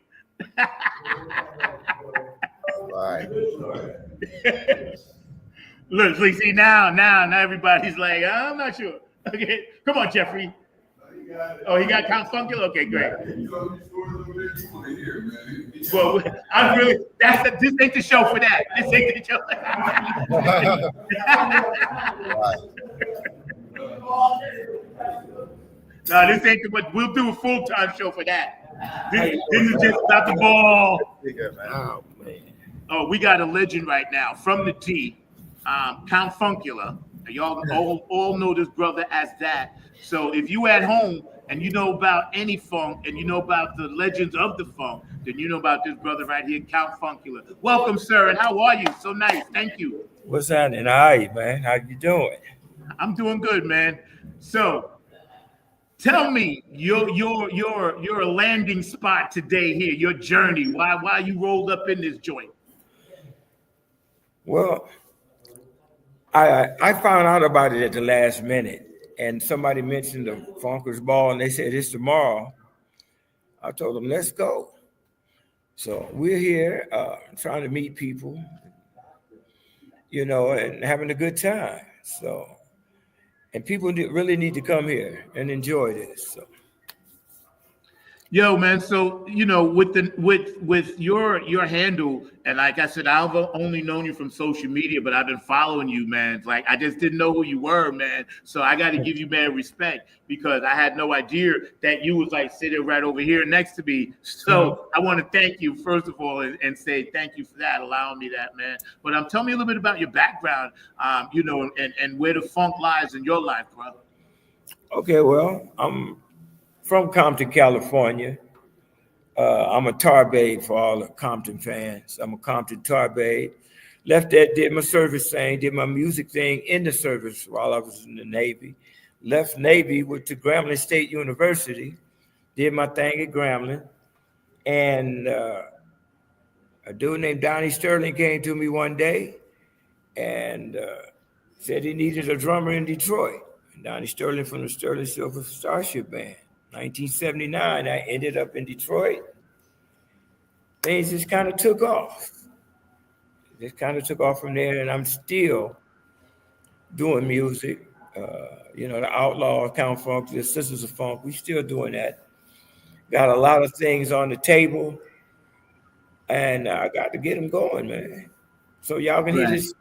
Speaker 4: Right.
Speaker 3: Look, see now everybody's like, I'm not sure. Okay, come on, Jeffrey. Oh, he got Count Funkula? Okay, great. Well, I'm really, this ain't the show for that. This ain't the show. No, this ain't what we'll do a full-time show for that. This is just about the ball.
Speaker 14: Oh, man.
Speaker 3: Oh, we got a legend right now from the T, Count Funkula. Y'all all know this brother as that. So if you at home and you know about any funk and you know about the legends of the funk, then you know about this brother right here, Count Funkula. Welcome, sir, and how are you? So nice, thank you.
Speaker 14: What's happening? All right, man. How you doing?
Speaker 3: I'm doing good, man. So tell me your landing spot today here, your journey. Why you rolled up in this joint?
Speaker 14: Well, I found out about it at the last minute, and somebody mentioned the Funkers Ball, and they said it's tomorrow. I told them, let's go. So we're here trying to meet people, and having a good time. So, and people really need to come here and enjoy this. So.
Speaker 3: Yo, man. So with your handle, and like I said, I've only known you from social media, but I've been following you, man. Like I just didn't know who you were, man. So I got to give you mad respect because I had no idea that you was like sitting right over here next to me. So I want to thank you first of all and say thank you for that, allowing me that, man. But tell me a little bit about your background, and where the funk lies in your life, bro.
Speaker 14: Okay, well, I'm from Compton, California. I'm a tar babe for all the Compton fans. I'm a Compton tar babe. Left that, did my service thing, did my music thing in the service while I was in the Navy. Left Navy, went to Grambling State University, did my thing at Grambling. And a dude named Donnie Sterling came to me one day and said he needed a drummer in Detroit. And Donnie Sterling from the Sterling Silver Starship Band. 1979, I ended up in Detroit. Things just kind of took off. Just kind of took off from there, and I'm still doing music. The Outlaw, Count Funk, the Sisters of Funk, we still doing that. Got a lot of things on the table, and I got to get them going, man. So y'all can hear this.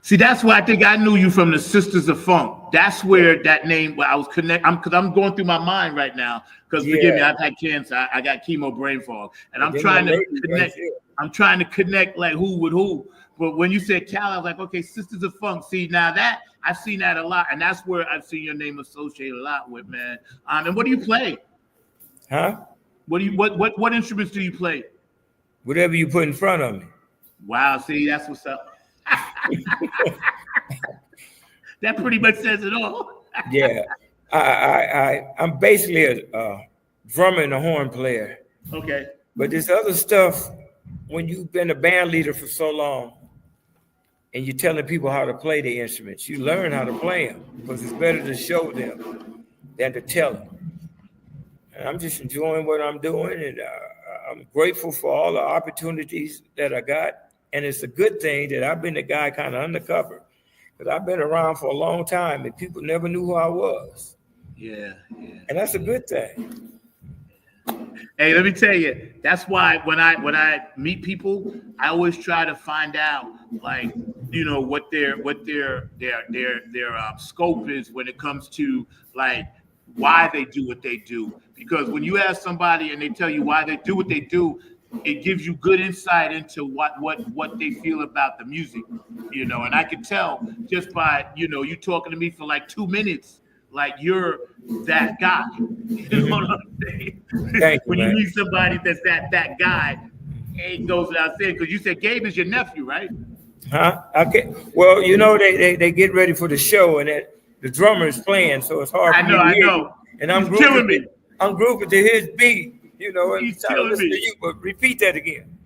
Speaker 3: See, that's why I think I knew you from the Sisters of Funk. That's where that name, where I was because I'm going through my mind right now. Because forgive me, I've had cancer. I got chemo brain fog, and I'm trying to connect. I'm trying to connect like who with who. But when you said Cal, I was like, okay, Sisters of Funk. See, now that I've seen that a lot, and that's where I've seen your name associated a lot with, man. And what do you play?
Speaker 14: Huh?
Speaker 3: What instruments do you play?
Speaker 14: Whatever you put in front of me.
Speaker 3: Wow, see, that's what's up. That pretty much says it all.
Speaker 14: Yeah, I'm basically a drummer and a horn player.
Speaker 3: Okay.
Speaker 14: But this other stuff, when you've been a band leader for so long and you're telling people how to play the instruments, you learn how to play them because it's better to show them than to tell them. And I'm just enjoying what I'm doing, and I'm grateful for all the opportunities that I got. And it's a good thing that I've been the guy kind of undercover because I've been around for a long time and people never knew who I was.
Speaker 3: Yeah.
Speaker 14: And that's a good thing.
Speaker 3: Hey, let me tell you, that's why when I meet people, I always try to find out, like, what their scope is when it comes to like why they do what they do. Because when you ask somebody and they tell you why they do what they do, it gives you good insight into what they feel about the music, and I could tell just by, you talking to me for like 2 minutes, like you're that guy. You know what I'm saying?
Speaker 14: Thank you,
Speaker 3: when
Speaker 14: man.
Speaker 3: you meet somebody that's that guy, it goes without saying, because you said Gabe is your nephew, right?
Speaker 14: Huh? Okay. Well, they get ready for the show and the drummer is playing, so it's hard for me to hear you. And I'm
Speaker 3: killing me.
Speaker 14: I'm grooving to his beat. And
Speaker 3: He's
Speaker 14: trying to
Speaker 3: killing
Speaker 14: listen
Speaker 3: me.
Speaker 14: to you, but repeat that again.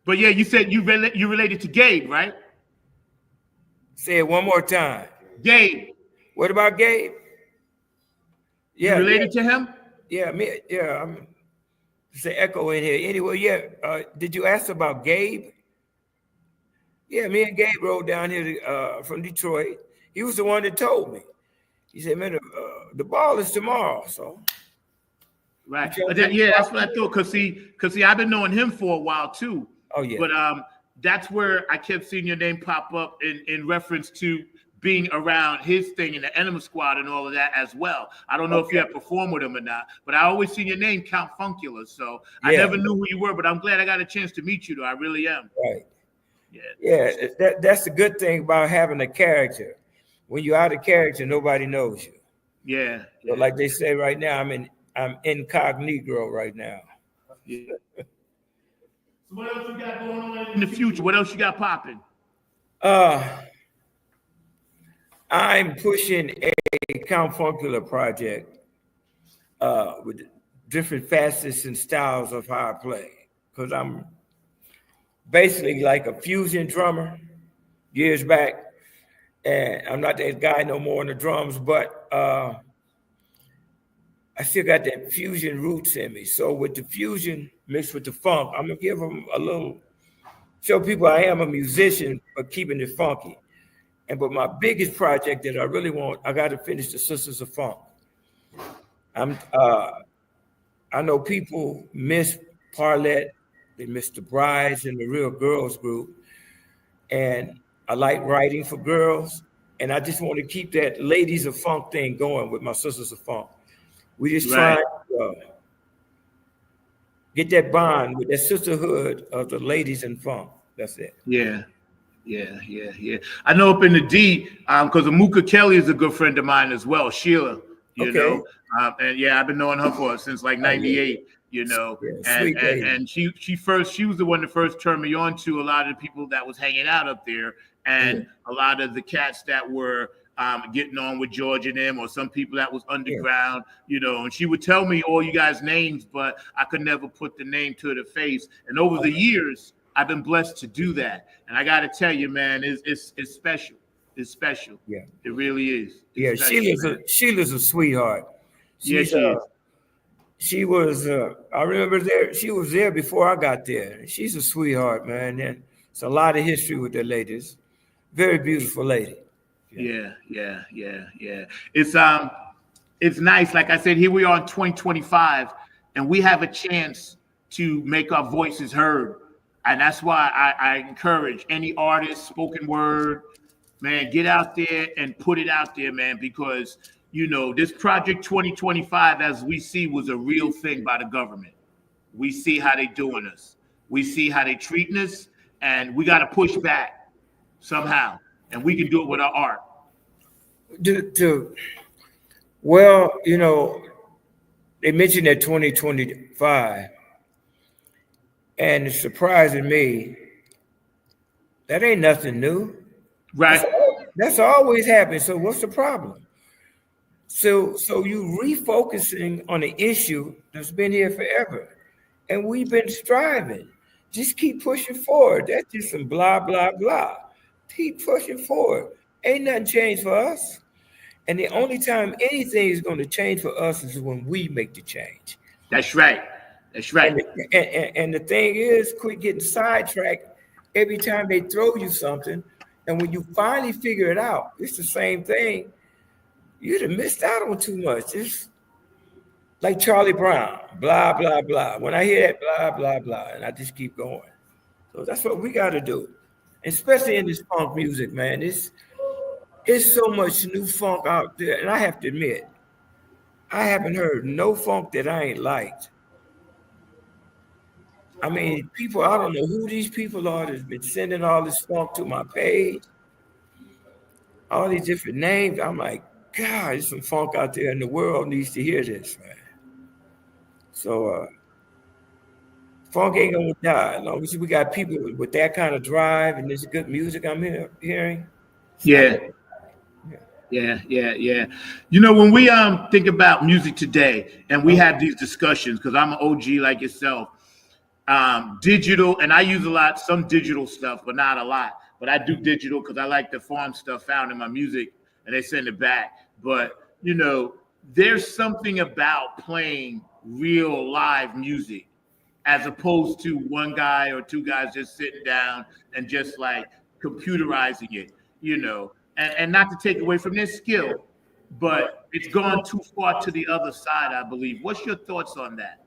Speaker 3: But yeah, you said you related to Gabe, right?
Speaker 14: Say it one more time.
Speaker 3: Gabe.
Speaker 14: What about Gabe?
Speaker 3: You related to him?
Speaker 14: Yeah, me. Yeah, it's an echo in here. Anyway, yeah. Did you ask about Gabe? Yeah, me and Gabe rode down here from Detroit. He was the one that told me. He said, "Man, the ball is tomorrow." So,
Speaker 3: right. Yeah, that's what I thought. Cause see, I've been knowing him for a while too.
Speaker 14: Oh yeah.
Speaker 3: But that's where I kept seeing your name pop up in reference to being around his thing in the Enema Squad and all of that as well. I don't know if you have performed with him or not, but I always seen your name, Count Funkula. So I never knew who you were, but I'm glad I got a chance to meet you, though. I really am.
Speaker 14: Right. Yeah. That's the good thing about having a character. When you're out of character, nobody knows you.
Speaker 3: Yeah.
Speaker 14: So like they say right now, I'm incognito right now.
Speaker 3: Yeah. So what else you got going on in the future? What else you got popping?
Speaker 14: I'm pushing a Count Funkula project with different facets and styles of how I play. Because I'm basically like a fusion drummer years back. And I'm not that guy no more on the drums, but I still got that fusion roots in me. So with the fusion mixed with the funk, I'm going to give them a little, show people I am a musician, but keeping it funky. But my biggest project that I really want, I got to finish the Sisters of Funk. I know people miss Parlette, they miss the Brides and the Real Girls group, and I like writing for girls, and I just want to keep that Ladies of Funk thing going with my Sisters of Funk. We just try to get that bond with that sisterhood of the ladies in funk. That's it.
Speaker 3: Yeah. I know up in the D, because Amuka Kelly is a good friend of mine as well, Sheila, you know. And yeah, I've been knowing her since like 98, you know. And she was the one that first turned me on to a lot of the people that was hanging out up there, and a lot of the cats that were getting on with George and them, or some people that was underground, you know. And she would tell me all you guys' names, but I could never put the name to the face. And over the years, I've been blessed to do that, and I got to tell you, man, it's special. It's special.
Speaker 14: Yeah,
Speaker 3: it really is.
Speaker 14: It's special, Sheila's a sweetheart. She's,
Speaker 3: she is.
Speaker 14: She was. I remember there. She was there before I got there. She's a sweetheart, man. And it's a lot of history with the ladies. Very beautiful lady.
Speaker 3: Yeah. It's nice. Like I said, here we are in 2025, and we have a chance to make our voices heard. And that's why I encourage any artist, spoken word, man, get out there and put it out there, man, because, you know, this Project 2025, as we see, was a real thing by the government. We see how they doing us. We see how they treating us, and we got to push back somehow, and we can do it with our art.
Speaker 14: Well, you know, they mentioned that 2025. And it's surprising me, that ain't nothing new.
Speaker 3: Right.
Speaker 14: That's always happened. So what's the problem? So you refocusing on an issue that's been here forever. And we've been striving. Just keep pushing forward. That's just some blah, blah, blah. Keep pushing forward. Ain't nothing changed for us. And the only time anything is going to change for us is when we make the change.
Speaker 3: That's right. That's right.
Speaker 14: And the thing is, quit getting sidetracked every time they throw you something. And when you finally figure it out, it's the same thing. You'd have missed out on too much. It's like Charlie Brown, blah, blah, blah. When I hear that, blah, blah, blah, and I just keep going. So that's what we got to do. Especially in this funk music, man. It's so much new funk out there. And I have to admit, I haven't heard no funk that I ain't liked. I mean, people, I don't know who these people are that's been sending all this funk to my page. All these different names. I'm like, God, there's some funk out there, and the world needs to hear this, man. So, funk ain't gonna die. As long as we got people with that kind of drive and this good music I'm hearing.
Speaker 3: Yeah. You know, when we think about music today, and we have these discussions, because I'm an OG like yourself, digital, and I use some digital stuff, but not a lot. But I do digital because I like the farm stuff found in my music, and they send it back. But there's something about playing real live music as opposed to one guy or two guys just sitting down and just like computerizing it, and not to take away from their skill, but it's gone too far to the other side, I believe. What's your thoughts on that?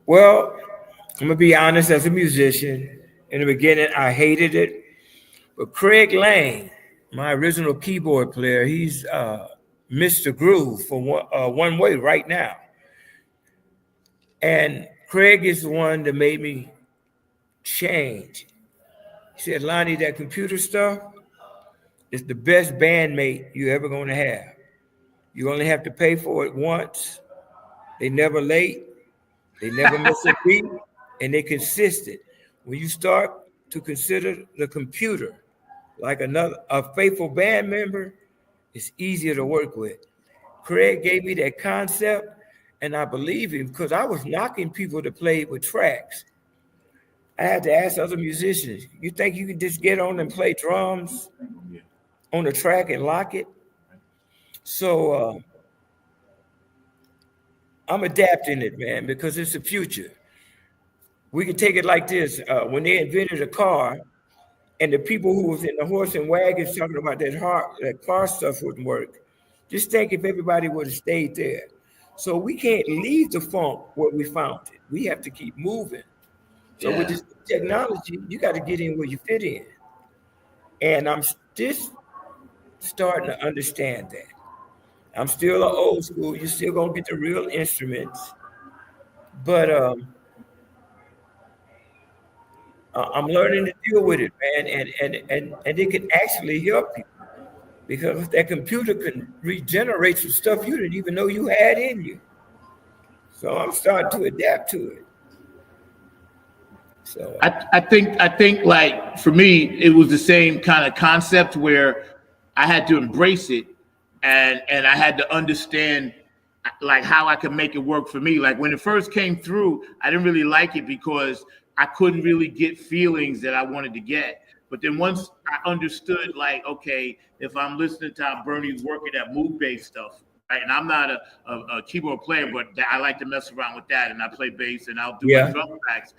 Speaker 14: Well, I'm gonna be honest, as a musician, in the beginning, I hated it. But Craig Lang, my original keyboard player, he's Mr. Groove for One Way right now. And Craig is the one that made me change. He said, Lonnie, that computer stuff is the best bandmate you're ever gonna have. You only have to pay for it once. They never late. They never miss a beat, and they're consistent. When you start to consider the computer like a faithful band member, it's easier to work with. Craig gave me that concept, and I believe him because I was knocking people to play with tracks. I had to ask other musicians, you think you can just get on and play drums on the track and lock it? So I'm adapting it, man, because it's the future. We can take it like this. When they invented a car, and the people who was in the horse and wagons talking about that car stuff wouldn't work. Just think if everybody would have stayed there. So we can't leave the funk where we found it. We have to keep moving. So with this technology, you got to get in where you fit in. And I'm just starting to understand that. I'm still an old school. You're still gonna get the real instruments, but I'm learning to deal with it, man, and it can actually help you because that computer can regenerate some stuff you didn't even know you had in you. So I'm starting to adapt to it. So
Speaker 3: I think like for me, it was the same kind of concept where I had to embrace it and I had to understand like how I could make it work for me. Like when it first came through, I didn't really like it because I couldn't really get feelings that I wanted to get. But then once I understood, like, okay, if I'm listening to how Bernie's working that move-based stuff, right? And I'm not a keyboard player, but I like to mess around with that, and I play bass, and I'll do my drum tracks.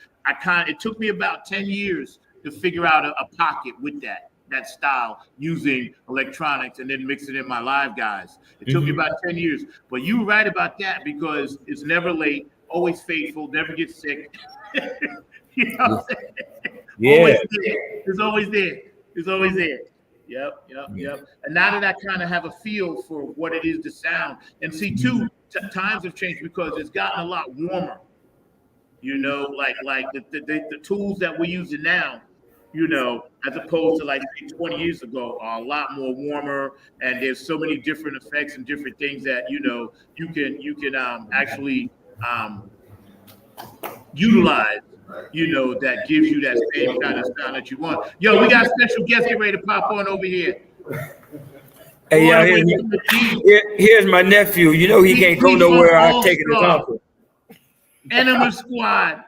Speaker 3: It took me about 10 years to figure out a pocket with that style using electronics and then mix it in my live guys. It took me about 10 years. But you were right about that because it's never late, always faithful, never get sick. You know what I'm saying?
Speaker 14: Yeah.
Speaker 3: Always there. It's always there. It's always there. Yep. And now that I kind of have a feel for what it is to sound, and see too, times have changed because it's gotten a lot warmer. Like the tools that we're using now, as opposed to like 20 years ago, are a lot more warmer, and there's so many different effects and different things that you can actually utilize. That gives you that same kind of sound that you want. Yo, we got a special guest getting ready to pop on over here.
Speaker 14: Hey, here's my nephew. He can't go nowhere. I've taken his uncle.
Speaker 3: Enema Squad.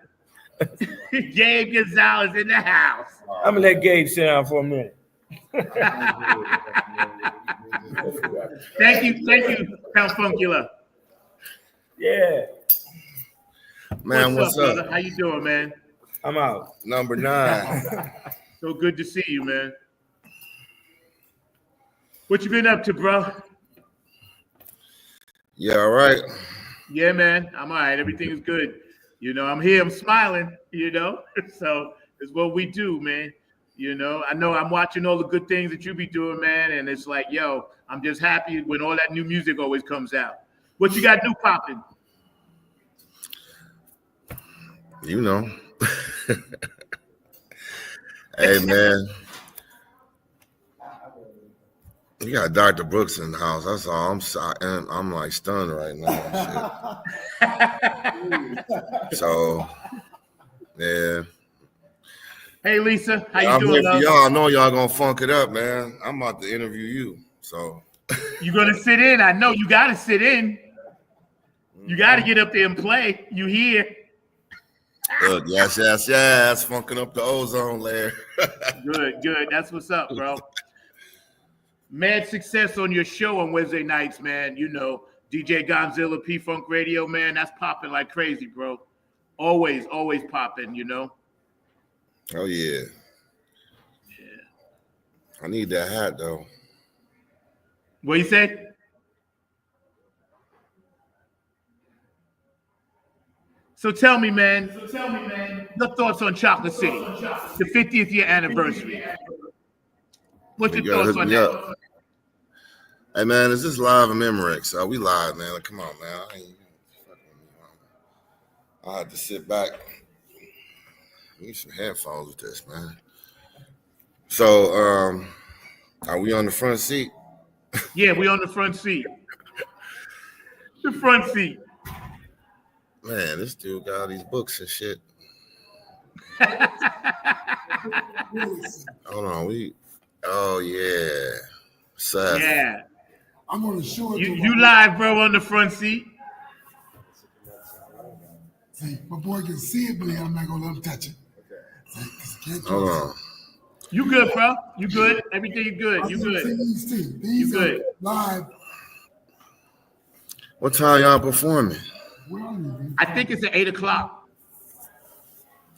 Speaker 3: Gabe Gonzalez in the house.
Speaker 14: I'm gonna let Gabe sit down for a minute.
Speaker 3: Thank you, Count Funkula.
Speaker 14: Yeah.
Speaker 13: Man, what's up?
Speaker 3: Brother? How you doing, man?
Speaker 14: I'm out.
Speaker 13: Number 9.
Speaker 3: So good to see you, man. What you been up to, bro?
Speaker 13: Yeah, all right.
Speaker 3: Yeah, man. I'm all right. Everything is good. I'm here. I'm smiling, So it's what we do, man. I know I'm watching all the good things that you be doing, man. And it's like, yo, I'm just happy when all that new music always comes out. What you got new popping?
Speaker 13: Hey, man. You got Dr. Brooks in the house. That's all. I'm like stunned right now. So, yeah.
Speaker 3: Hey, Lisa. How you
Speaker 13: I'm
Speaker 3: doing,
Speaker 13: here for y'all. I know y'all gonna funk it up, man. I'm about to interview you. So
Speaker 3: you gonna sit in? I know you gotta sit in. You gotta get up there and play. You here?
Speaker 15: Look, yes, funking up the ozone layer.
Speaker 3: Good. That's what's up, bro. Mad success on your show on Wednesday nights, man. You know, DJ Gonzilla, P-Funk Radio, man, that's popping like crazy, bro. Always popping, you know.
Speaker 15: Oh, yeah. I need that hat, though.
Speaker 3: What you say? So tell me, man, your thoughts on Chocolate City, the 50th year anniversary. What's your thoughts on that?
Speaker 15: Hey, man, is this live in Memorex? We live, man. Like, come on, man. I had to sit back. Need some headphones with this, man. So, are we on the front seat?
Speaker 3: Yeah, we on the front seat. The front seat.
Speaker 15: Man, this dude got all these books and shit. Hold on, oh yeah. Seth.
Speaker 3: Yeah.
Speaker 10: I'm gonna show it
Speaker 3: you live, bro, on the front seat.
Speaker 10: See, my boy can see it, but I'm not gonna let him touch it.
Speaker 15: Hold on.
Speaker 3: You good, bro? You good? Everything good. You good.
Speaker 10: These
Speaker 3: are good.
Speaker 10: Live.
Speaker 15: What time y'all performing?
Speaker 3: I think it's at 8 o'clock.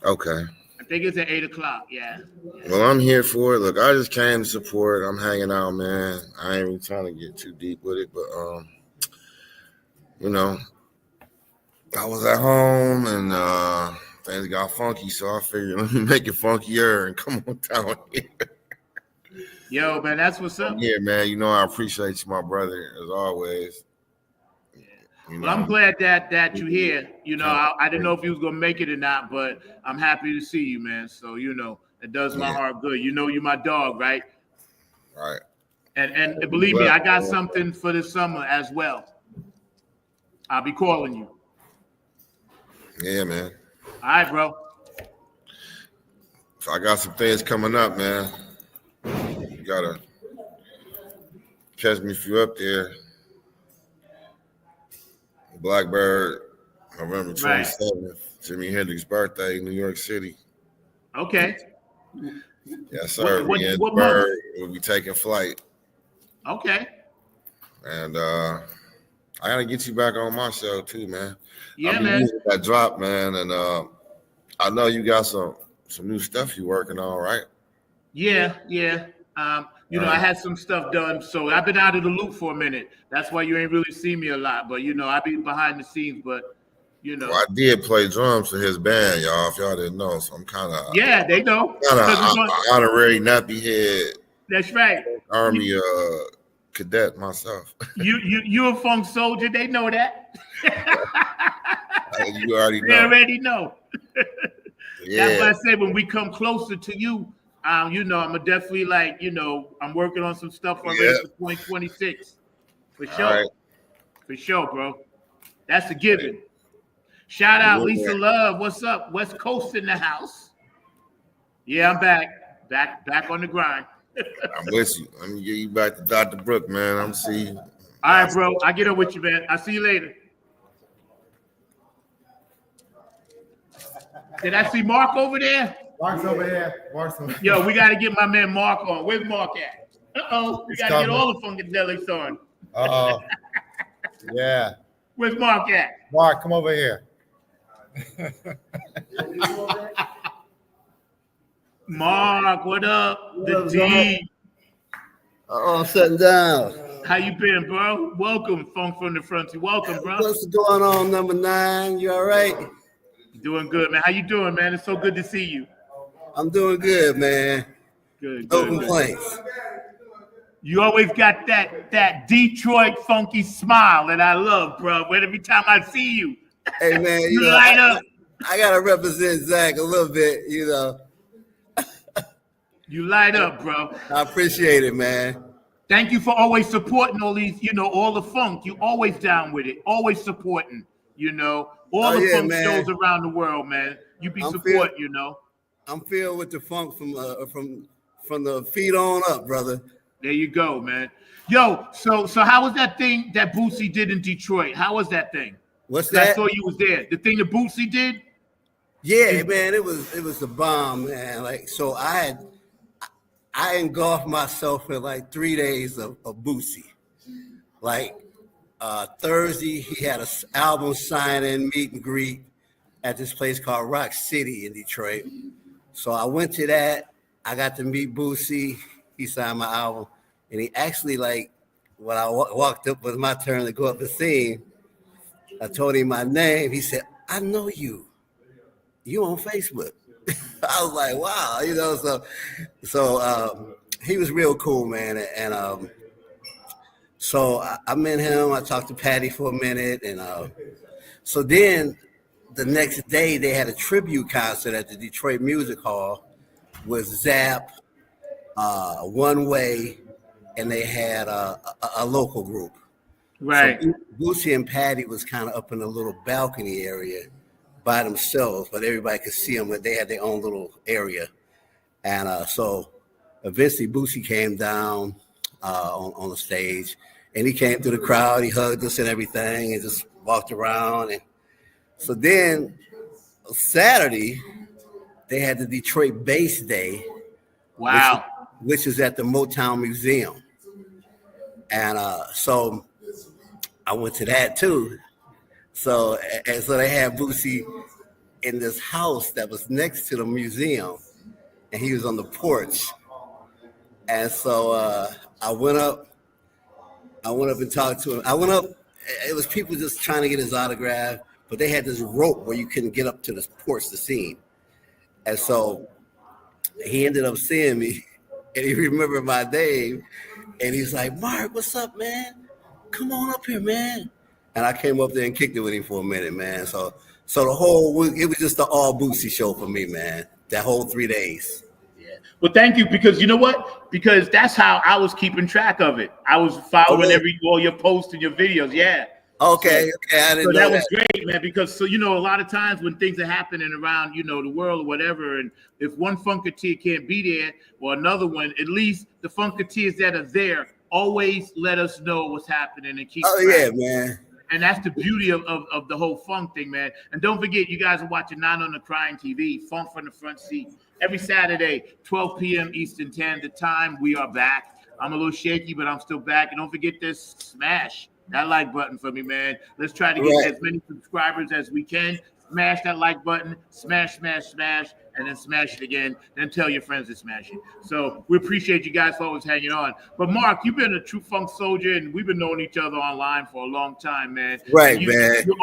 Speaker 15: Okay.
Speaker 3: I think it's at 8 o'clock, yeah.
Speaker 15: Well, I'm here for it. Look, I just came to support. I'm hanging out, man. I ain't even trying to get too deep with it, but you know, I was at home and things got funky, so I figured let me make it funkier and come on down here.
Speaker 3: Yo, man, that's what's up.
Speaker 15: Yeah, man. You know, I appreciate you, my brother, as always.
Speaker 3: Well, I'm glad that you're here. You know, I didn't know if you was gonna make it or not, but I'm happy to see you, man. So you know, it does my heart good. You know, you're my dog, right?
Speaker 15: Right.
Speaker 3: And believe me, I got something for this summer as well. I'll be calling you.
Speaker 15: Yeah, man.
Speaker 3: All right, bro.
Speaker 15: So I got some things coming up, man. You gotta catch me if you're up there. Blackbird, November 27th, Jimi Hendrix's birthday, New York City.
Speaker 3: Okay.
Speaker 15: Yes, sir.
Speaker 3: What
Speaker 15: Bird will be taking flight.
Speaker 3: Okay.
Speaker 15: And I gotta get you back on my show too, man.
Speaker 3: Yeah, man.
Speaker 15: That drop, man, and I know you got some new stuff you working on, right?
Speaker 3: Yeah. You know, I had some stuff done, so I've been out of the loop for a minute. That's why you ain't really seen me a lot. But you know, I be behind the scenes. But you know,
Speaker 15: well, I did play drums for his band, y'all. If y'all didn't know, so I'm kind of
Speaker 3: they know.
Speaker 15: Honorary nappy head.
Speaker 3: That's right.
Speaker 15: Army cadet myself.
Speaker 3: You a funk soldier? They know that.
Speaker 15: You already know.
Speaker 3: They already know.
Speaker 15: Yeah.
Speaker 3: That's why I say when we come closer to you. You know, I'm definitely I'm working on some stuff already for 2026. For sure.
Speaker 15: Right.
Speaker 3: For sure, bro. That's a given. Shout out Lisa Love. What's up? West Coast in the house. Yeah, I'm back. Back on the grind.
Speaker 15: I'm with you. Let me get you back to Dr. Brooke, man. I'm see you.
Speaker 3: All right, bro. I get up with you, man. I'll see you later. Did I see Mark over there?
Speaker 16: Mark's over here.
Speaker 3: Yo, we got to get my man Mark on. Where's Mark at? We got to get all the Funkadelics on.
Speaker 16: Yeah.
Speaker 3: Where's Mark at?
Speaker 16: Mark, come over here.
Speaker 3: Mark, what up? The D.
Speaker 17: I'm sitting down.
Speaker 3: How you been, bro? Welcome, Funk from the Front. Welcome, bro.
Speaker 17: What's going on, number 9? You all right?
Speaker 3: Doing good, man. How you doing, man? It's so good to see you.
Speaker 17: I'm doing good, man.
Speaker 3: Good.
Speaker 17: No complaints.
Speaker 3: You always got that Detroit funky smile that I love, bro. But every time I see you,
Speaker 17: hey man,
Speaker 3: you light up.
Speaker 17: I gotta represent Zach a little bit, you know.
Speaker 3: You light up, bro.
Speaker 17: I appreciate it, man.
Speaker 3: Thank you for always supporting all these, all the funk. You always down with it, always supporting, all the funk shows around the world, man. You be support,
Speaker 17: I'm filled with the funk from the feet on up, brother.
Speaker 3: There you go, man. Yo, so how was that thing that Boosie did in Detroit? How was that thing?
Speaker 17: What's that?
Speaker 3: I saw you was there. The thing that Boosie did?
Speaker 17: Yeah, man, it was a bomb, man. Like, so I engulfed myself in like 3 days of Boosie. Like Thursday, he had an album signing, meet and greet at this place called Rock City in Detroit. So I went to that. I got to meet Boosie. He signed my album, and he actually like when I walked up, was my turn to go up the scene. I told him my name. He said, "I know you. You on Facebook." I was like, "Wow," So he was real cool, man, and so I met him. I talked to Patty for a minute, and so then the next day they had a tribute concert at the Detroit Music Hall with Zap, One Way, and they had a local group.
Speaker 3: Right.
Speaker 17: So Boosie and Patty was kind of up in a little balcony area by themselves, but everybody could see them. But they had their own little area, and so eventually Boosie came down on the stage, and he came through the crowd. He hugged us and everything, and just walked around. And so then Saturday they had the Detroit Bass Day.
Speaker 3: Wow.
Speaker 17: Which is at the Motown Museum. And so I went to that too. So they had Boosie in this house that was next to the museum, and he was on the porch. And so I went up and talked to him. I went up, it was people just trying to get his autograph, but they had this rope where you couldn't get up to the porch to see him. And so he ended up seeing me, and he remembered my name, and he's like, "Mark, what's up, man? Come on up here, man." And I came up there and kicked it with him for a minute, man. So the whole week, it was just the all Boosie show for me, man. That whole 3 days.
Speaker 3: Yeah. Well, thank you, because you know what? Because that's how I was keeping track of it. I was following all your posts and your videos. Yeah.
Speaker 17: Okay. I didn't know
Speaker 3: that was great, man, because a lot of times when things are happening around, the world or whatever, and if one Funkateer can't be there or another one, at least the Funkateers that are there always let us know what's happening and keep track.
Speaker 17: Yeah, man.
Speaker 3: And that's the beauty of the whole funk thing, man. And don't forget, you guys are watching 9 on the Crying TV, Funk from the Front Seat. Every Saturday, 12 p.m. Eastern Standard Time, we are back. I'm a little shaky, but I'm still back. And don't forget this, smash that like button for me, man. Let's try to get as many subscribers as we can. Smash that like button, smash, and then smash it again. Then tell your friends to smash it. So we appreciate you guys for always hanging on. But Mark, you've been a true funk soldier, and we've been knowing each other online for a long time, man.
Speaker 17: Right,
Speaker 3: man. You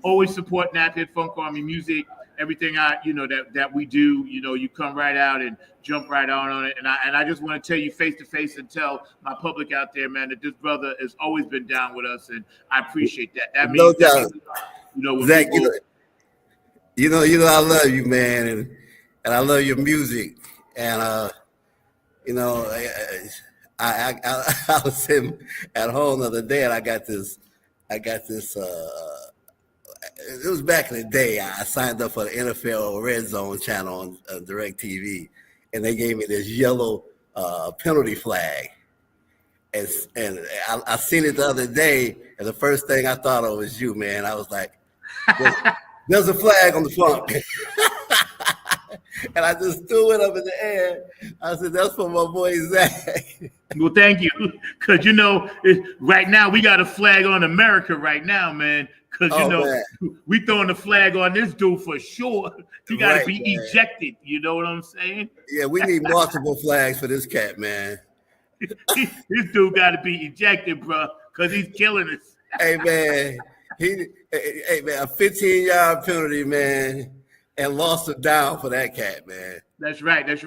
Speaker 3: always support Naphead Funk Army music. Everything that we do, you come right out and jump right on it. And I just want to tell you face to face and tell my public out there, man, that this brother has always been down with us, and I appreciate that. That means,
Speaker 17: Zach, I love you, man, and I love your music. And I was sitting at home the other day, and I got this. It was back in the day. I signed up for the NFL Red Zone channel on DirecTV, and they gave me this yellow penalty flag. And I seen it the other day, and the first thing I thought of was you, man. I was like, there's a flag on the front. And I just threw it up in the air. I said, that's for my boy Zach.
Speaker 3: Well, thank you. Because, right now we got a flag on America right now, man. Because, we throwing the flag on this dude for sure. He got to be ejected. You know what I'm saying?
Speaker 17: Yeah, we need multiple flags for this cat, man.
Speaker 3: This dude got to be ejected, bro, because he's killing us.
Speaker 17: Hey, man. A 15-yard penalty, man, and lost him down for that cat, man.
Speaker 3: That's right. And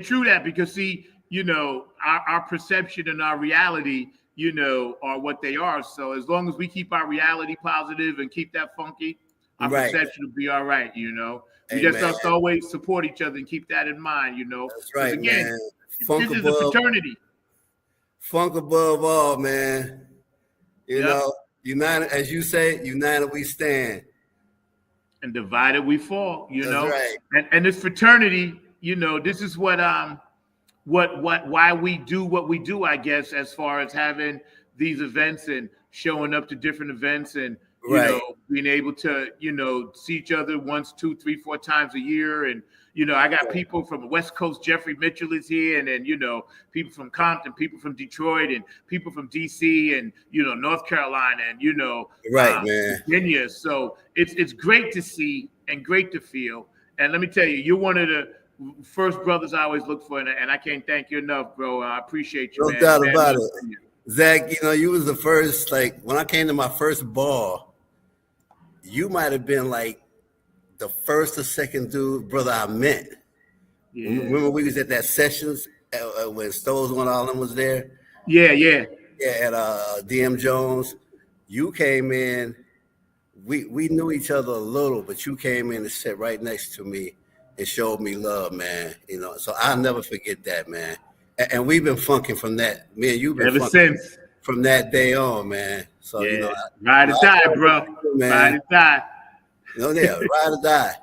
Speaker 3: true that, because our perception and our reality, are what they are. So as long as we keep our reality positive and keep that funky, our perception will be all right. We just have to always support each other and keep that in mind.
Speaker 17: That's right,
Speaker 3: again,
Speaker 17: man.
Speaker 3: This is a fraternity.
Speaker 17: Funk above all, man. United, as you say, united we stand.
Speaker 3: And divided we fall,
Speaker 17: That's right.
Speaker 3: And this fraternity, this is why we do what we do, I guess, as far as having these events and showing up to different events and You know, being able to, see each other once, 2, 3, 4 times a year. And, I got people from the West Coast. Jeffrey Mitchell is here. And then, people from Compton, people from Detroit, and people from DC and, North Carolina and,
Speaker 17: man.
Speaker 3: Virginia. So it's great to see and great to feel. And let me tell you, you're one of the first brothers I always look for. And I can't thank you enough, bro. I appreciate you,
Speaker 17: No
Speaker 3: man.
Speaker 17: doubt
Speaker 3: Man,
Speaker 17: about
Speaker 3: love
Speaker 17: it.
Speaker 3: you.
Speaker 17: Zach, you was the first, like, when I came to my first ball, you might have been like the first or second brother I met.
Speaker 3: Yeah.
Speaker 17: Remember we was at that sessions when Stoles One Island was there?
Speaker 3: Yeah.
Speaker 17: Yeah, at DM Jones. You came in, we knew each other a little, but you came in and sat right next to me and showed me love, man. So I'll never forget that, man. And we've been funking from that. Me and you've been
Speaker 3: ever
Speaker 17: funking
Speaker 3: since
Speaker 17: from that day on, man. So
Speaker 3: ride or die, bro.
Speaker 17: Man.
Speaker 3: Ride or die.
Speaker 17: Ride or die.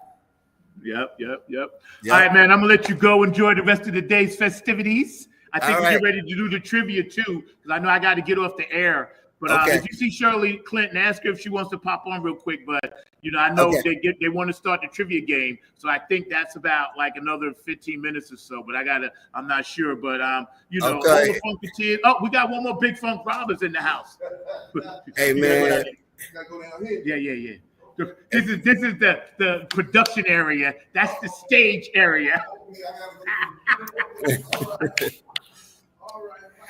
Speaker 3: Yep. All right, man. I'm gonna let you go enjoy the rest of the day's festivities. I think we get ready to do the trivia too, because I know I got to get off the air. But if you see Shirley Clinton, ask her if she wants to pop on real quick. But I know they want to start the trivia game, so I think that's about like another 15 minutes or so. But I'm not sure. But all the Funkateers. Oh, we got one more Big Funk Robbers in the house.
Speaker 17: Hey, man.
Speaker 3: Yeah. This is the production area. That's the stage area.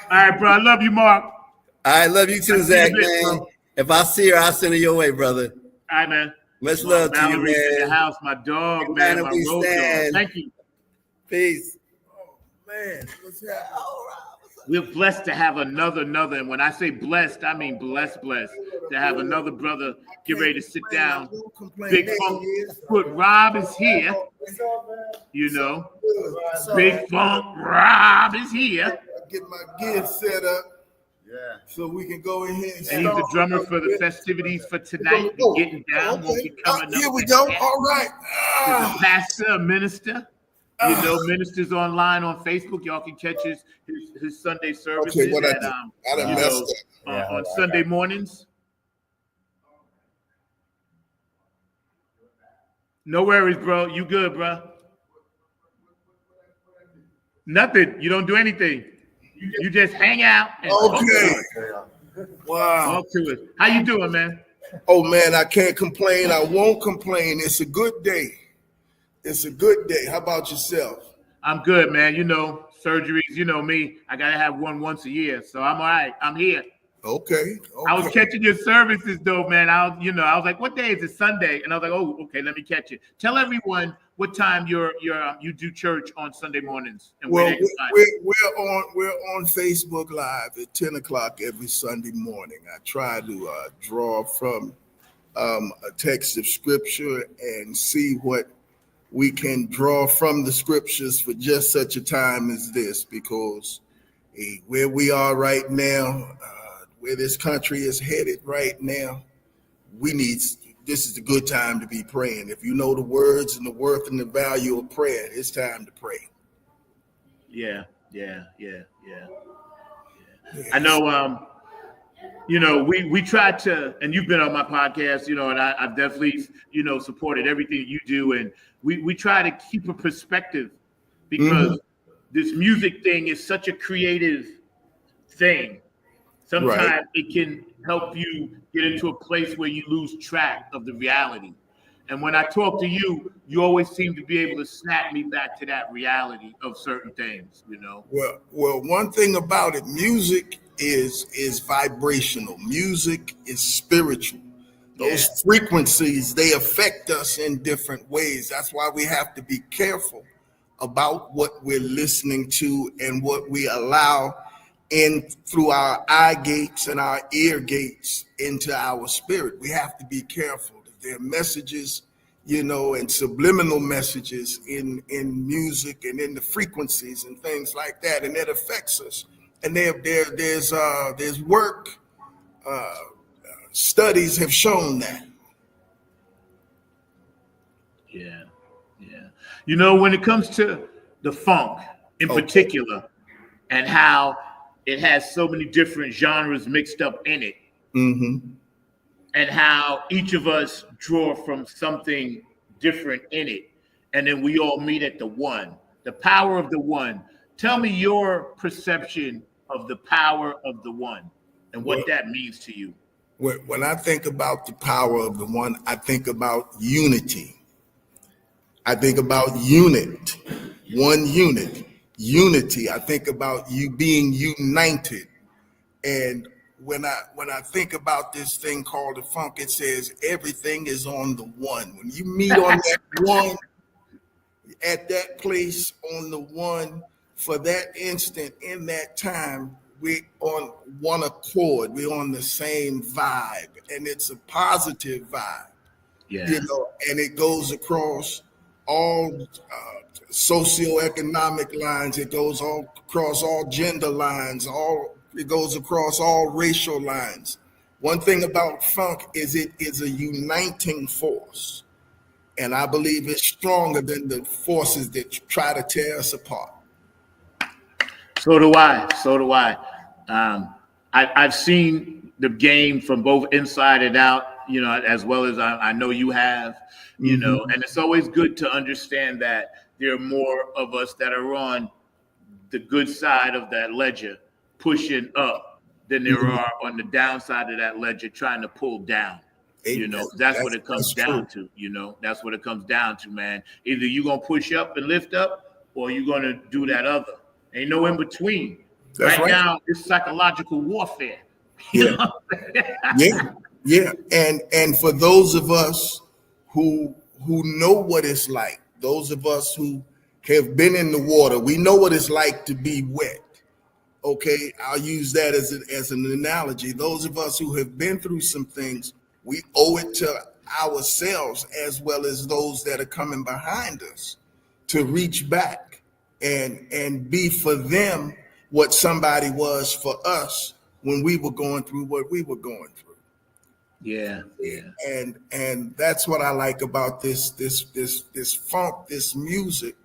Speaker 3: All right, bro. I love you, Mark.
Speaker 17: I love you too, Zach, man. If I see her, I'll send her your way, brother.
Speaker 3: All right, man.
Speaker 17: Much love to you,
Speaker 3: Mallory's
Speaker 17: man.
Speaker 3: in the house, my dog, man. My road dog. Thank you.
Speaker 17: Peace.
Speaker 10: Oh, man. What's happening?
Speaker 3: We're blessed to have another. And when I say blessed, I mean blessed to have another brother get ready to sit down. Big Funk Rob is here. Big Funk Rob is here.
Speaker 10: Get my gear set up. Yeah. So we can go ahead and
Speaker 3: he's the drummer for the festivities for tonight. Getting down won't be coming up.
Speaker 10: Here we go. All right.
Speaker 3: He's a pastor, a minister. Ministers online on Facebook. Y'all can catch his Sunday services.
Speaker 10: Okay, what I done messed up.
Speaker 3: On Sunday mornings. No worries, bro. You good, bro? Nothing. You don't do anything. You just hang out. And
Speaker 10: Wow.
Speaker 3: Talk to it. How you doing, man?
Speaker 10: Oh, man, I can't complain. I won't complain. It's a good day. It's a good day. How about yourself?
Speaker 3: I'm good, man. Surgeries, me. I got to have one once a year. So I'm all right. I'm here.
Speaker 10: Okay.
Speaker 3: I was catching your services, though, man. I was like, what day is it? Sunday. And I was like, oh, okay, let me catch it. Tell everyone what time you do church on Sunday mornings. And
Speaker 10: well, we're on Facebook Live at 10 o'clock every Sunday morning. I try to draw from a text of scripture and see what we can draw from the scriptures for just such a time as this, because where we are right now, where this country is headed right now, this is a good time to be praying. If you know the words and the worth and the value of prayer, it's time to pray.
Speaker 3: Yeah. I know, we try to, and you've been on my podcast, and I've definitely, supported everything you do. And we try to keep a perspective, because this music thing is such a creative thing. Sometimes it can help you get into a place where you lose track of the reality. And when I talk to you, you always seem to be able to snap me back to that reality of certain things,
Speaker 10: Well, one thing about it, music is vibrational. Music is spiritual. Those frequencies, they affect us in different ways. That's why we have to be careful about what we're listening to and what we allow in through our eye gates and our ear gates into our spirit. We have to be careful. There are messages, and subliminal messages in music and in the frequencies and things like that, and that affects us. And there's work. Studies have shown that.
Speaker 3: Yeah. When it comes to the funk in particular, and how it has so many different genres mixed up in it.
Speaker 10: Mm-hmm.
Speaker 3: and how each of us draw from something different in it. And then we all meet at the one, the power of the one. Tell me your perception of the power of the one and what that means to you.
Speaker 18: When I think about the power of the one, I think about unity. I think about unit, one unit, unity. I think about you being united. And when I think about this thing called the funk, it says everything is on the one. When you meet on that one, at that place on the one, for that instant, in that time, we're on one accord. We're on the same vibe, and it's a positive vibe.
Speaker 3: Yeah.
Speaker 18: You know, and it goes across all socioeconomic lines. It goes all across all gender lines. It goes across all racial lines. One thing about funk is it is a uniting force, and I believe it's stronger than the forces that try to tear us apart.
Speaker 3: So do I. So do I. I've seen the game from both inside and out, you know, as well as I know you have, you know, and it's always good to understand that there are more of us that are on the good side of that ledger pushing up than there are on the downside of that ledger trying to pull down. You know, that's what it comes down to. You know, that's what it comes down to, man. Either you're going to push up and lift up or you're going to do that other. Ain't no in between.
Speaker 18: That's right.
Speaker 3: Now, it's psychological warfare.
Speaker 18: Yeah. Yeah. And for those of us who know what it's like, those of us who have been in the water, we know what it's like to be wet. Okay, I'll use that as an analogy. Those of us who have been through some things, we owe it to ourselves as well as those that are coming behind us to reach back and be for them what somebody was for us when we were going through what we were going through.
Speaker 3: Yeah.
Speaker 18: And that's what I like about this funk, this music,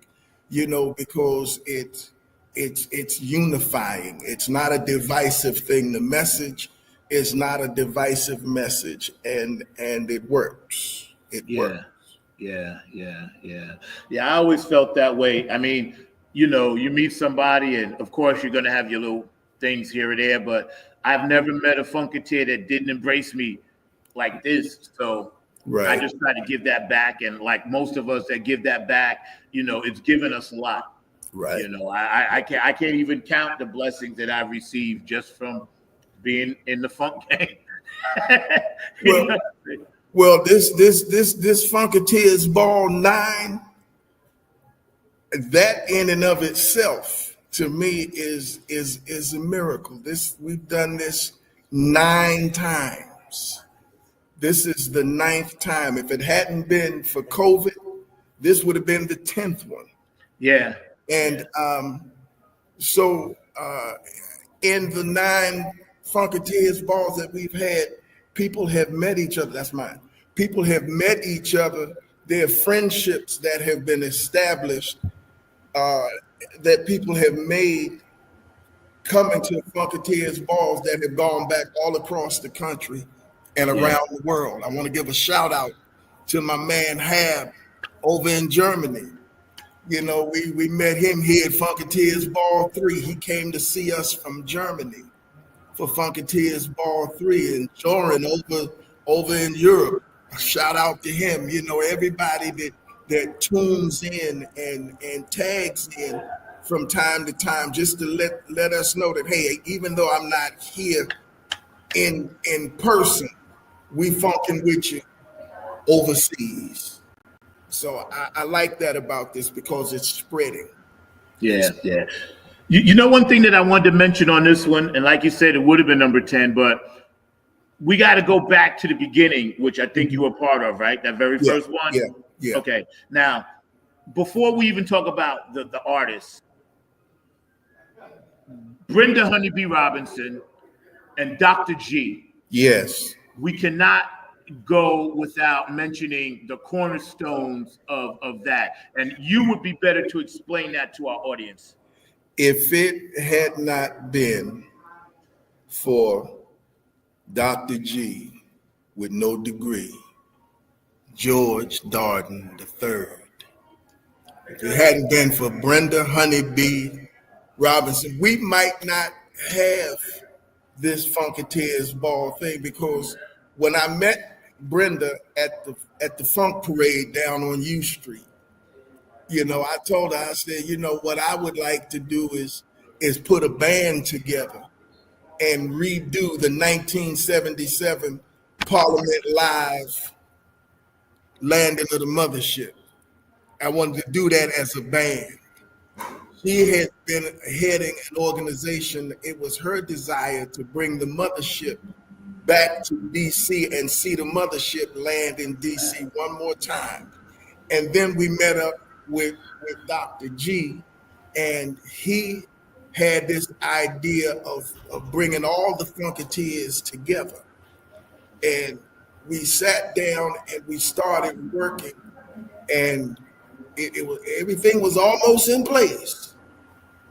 Speaker 18: you know, because it's unifying. It's not a divisive thing. The message is not a divisive message, and it works. It works.
Speaker 3: Yeah. I always felt that way. I mean, you know, you meet somebody, and of course, you're gonna have your little things here or there, but I've never met a Funkateer that didn't embrace me like this. So I just try to give that back, and like most of us that give that back, you know, it's given us a lot.
Speaker 18: Right.
Speaker 3: You know, I can't even count the blessings that I've received just from being in the funk game.
Speaker 18: Well, this Funkateers Ball 9, that in and of itself to me is a miracle. We've done this 9 times. This is the 9th time. If it hadn't been for COVID, this would have been the 10th one.
Speaker 3: Yeah.
Speaker 18: And so in the 9 Funkateers balls that we've had, people have met each other. That's mine. People have met each other. There are friendships that have been established that people have made coming to Funkateers balls that have gone back all across the country and around the world. I want to give a shout out to my man Hab over in Germany. You know, we met him here at Funkateers Ball 3. He came to see us from Germany for Funkateers Ball 3, and Joran over in Europe. A shout out to him. You know, everybody that tunes in and tags in from time to time, just to let us know that, hey, even though I'm not here in person, we funkin' with you overseas. So I like that about this because it's spreading.
Speaker 3: Yeah. You know, one thing that I wanted to mention on this one, and like you said, it would have been number 10, but we got to go back to the beginning, which I think you were part of, right? That very first one?
Speaker 18: Yeah.
Speaker 3: Okay. Now, before we even talk about the artists, Brenda Honeybee Robinson and Dr. G.
Speaker 18: Yes.
Speaker 3: We cannot go without mentioning the cornerstones of that. And you would be better to explain that to our audience.
Speaker 18: If it had not been for Dr. G with no degree, George Darden III. If it hadn't been for Brenda Honeybee Robinson, we might not have this Funkateers ball thing, because when I met Brenda at the Funk Parade down on U Street, you know, I told her, I said, you know, what I would like to do is put a band together and redo the 1977 Parliament Live Landing of the Mothership. I wanted to do that as a band. She had been heading an organization. It was her desire to bring the mothership back to DC and see the mothership land in DC one more time. And then we met up with Dr. G, and he had this idea of bringing all the Funkateers together. And we sat down and we started working, and it was, everything was almost in place.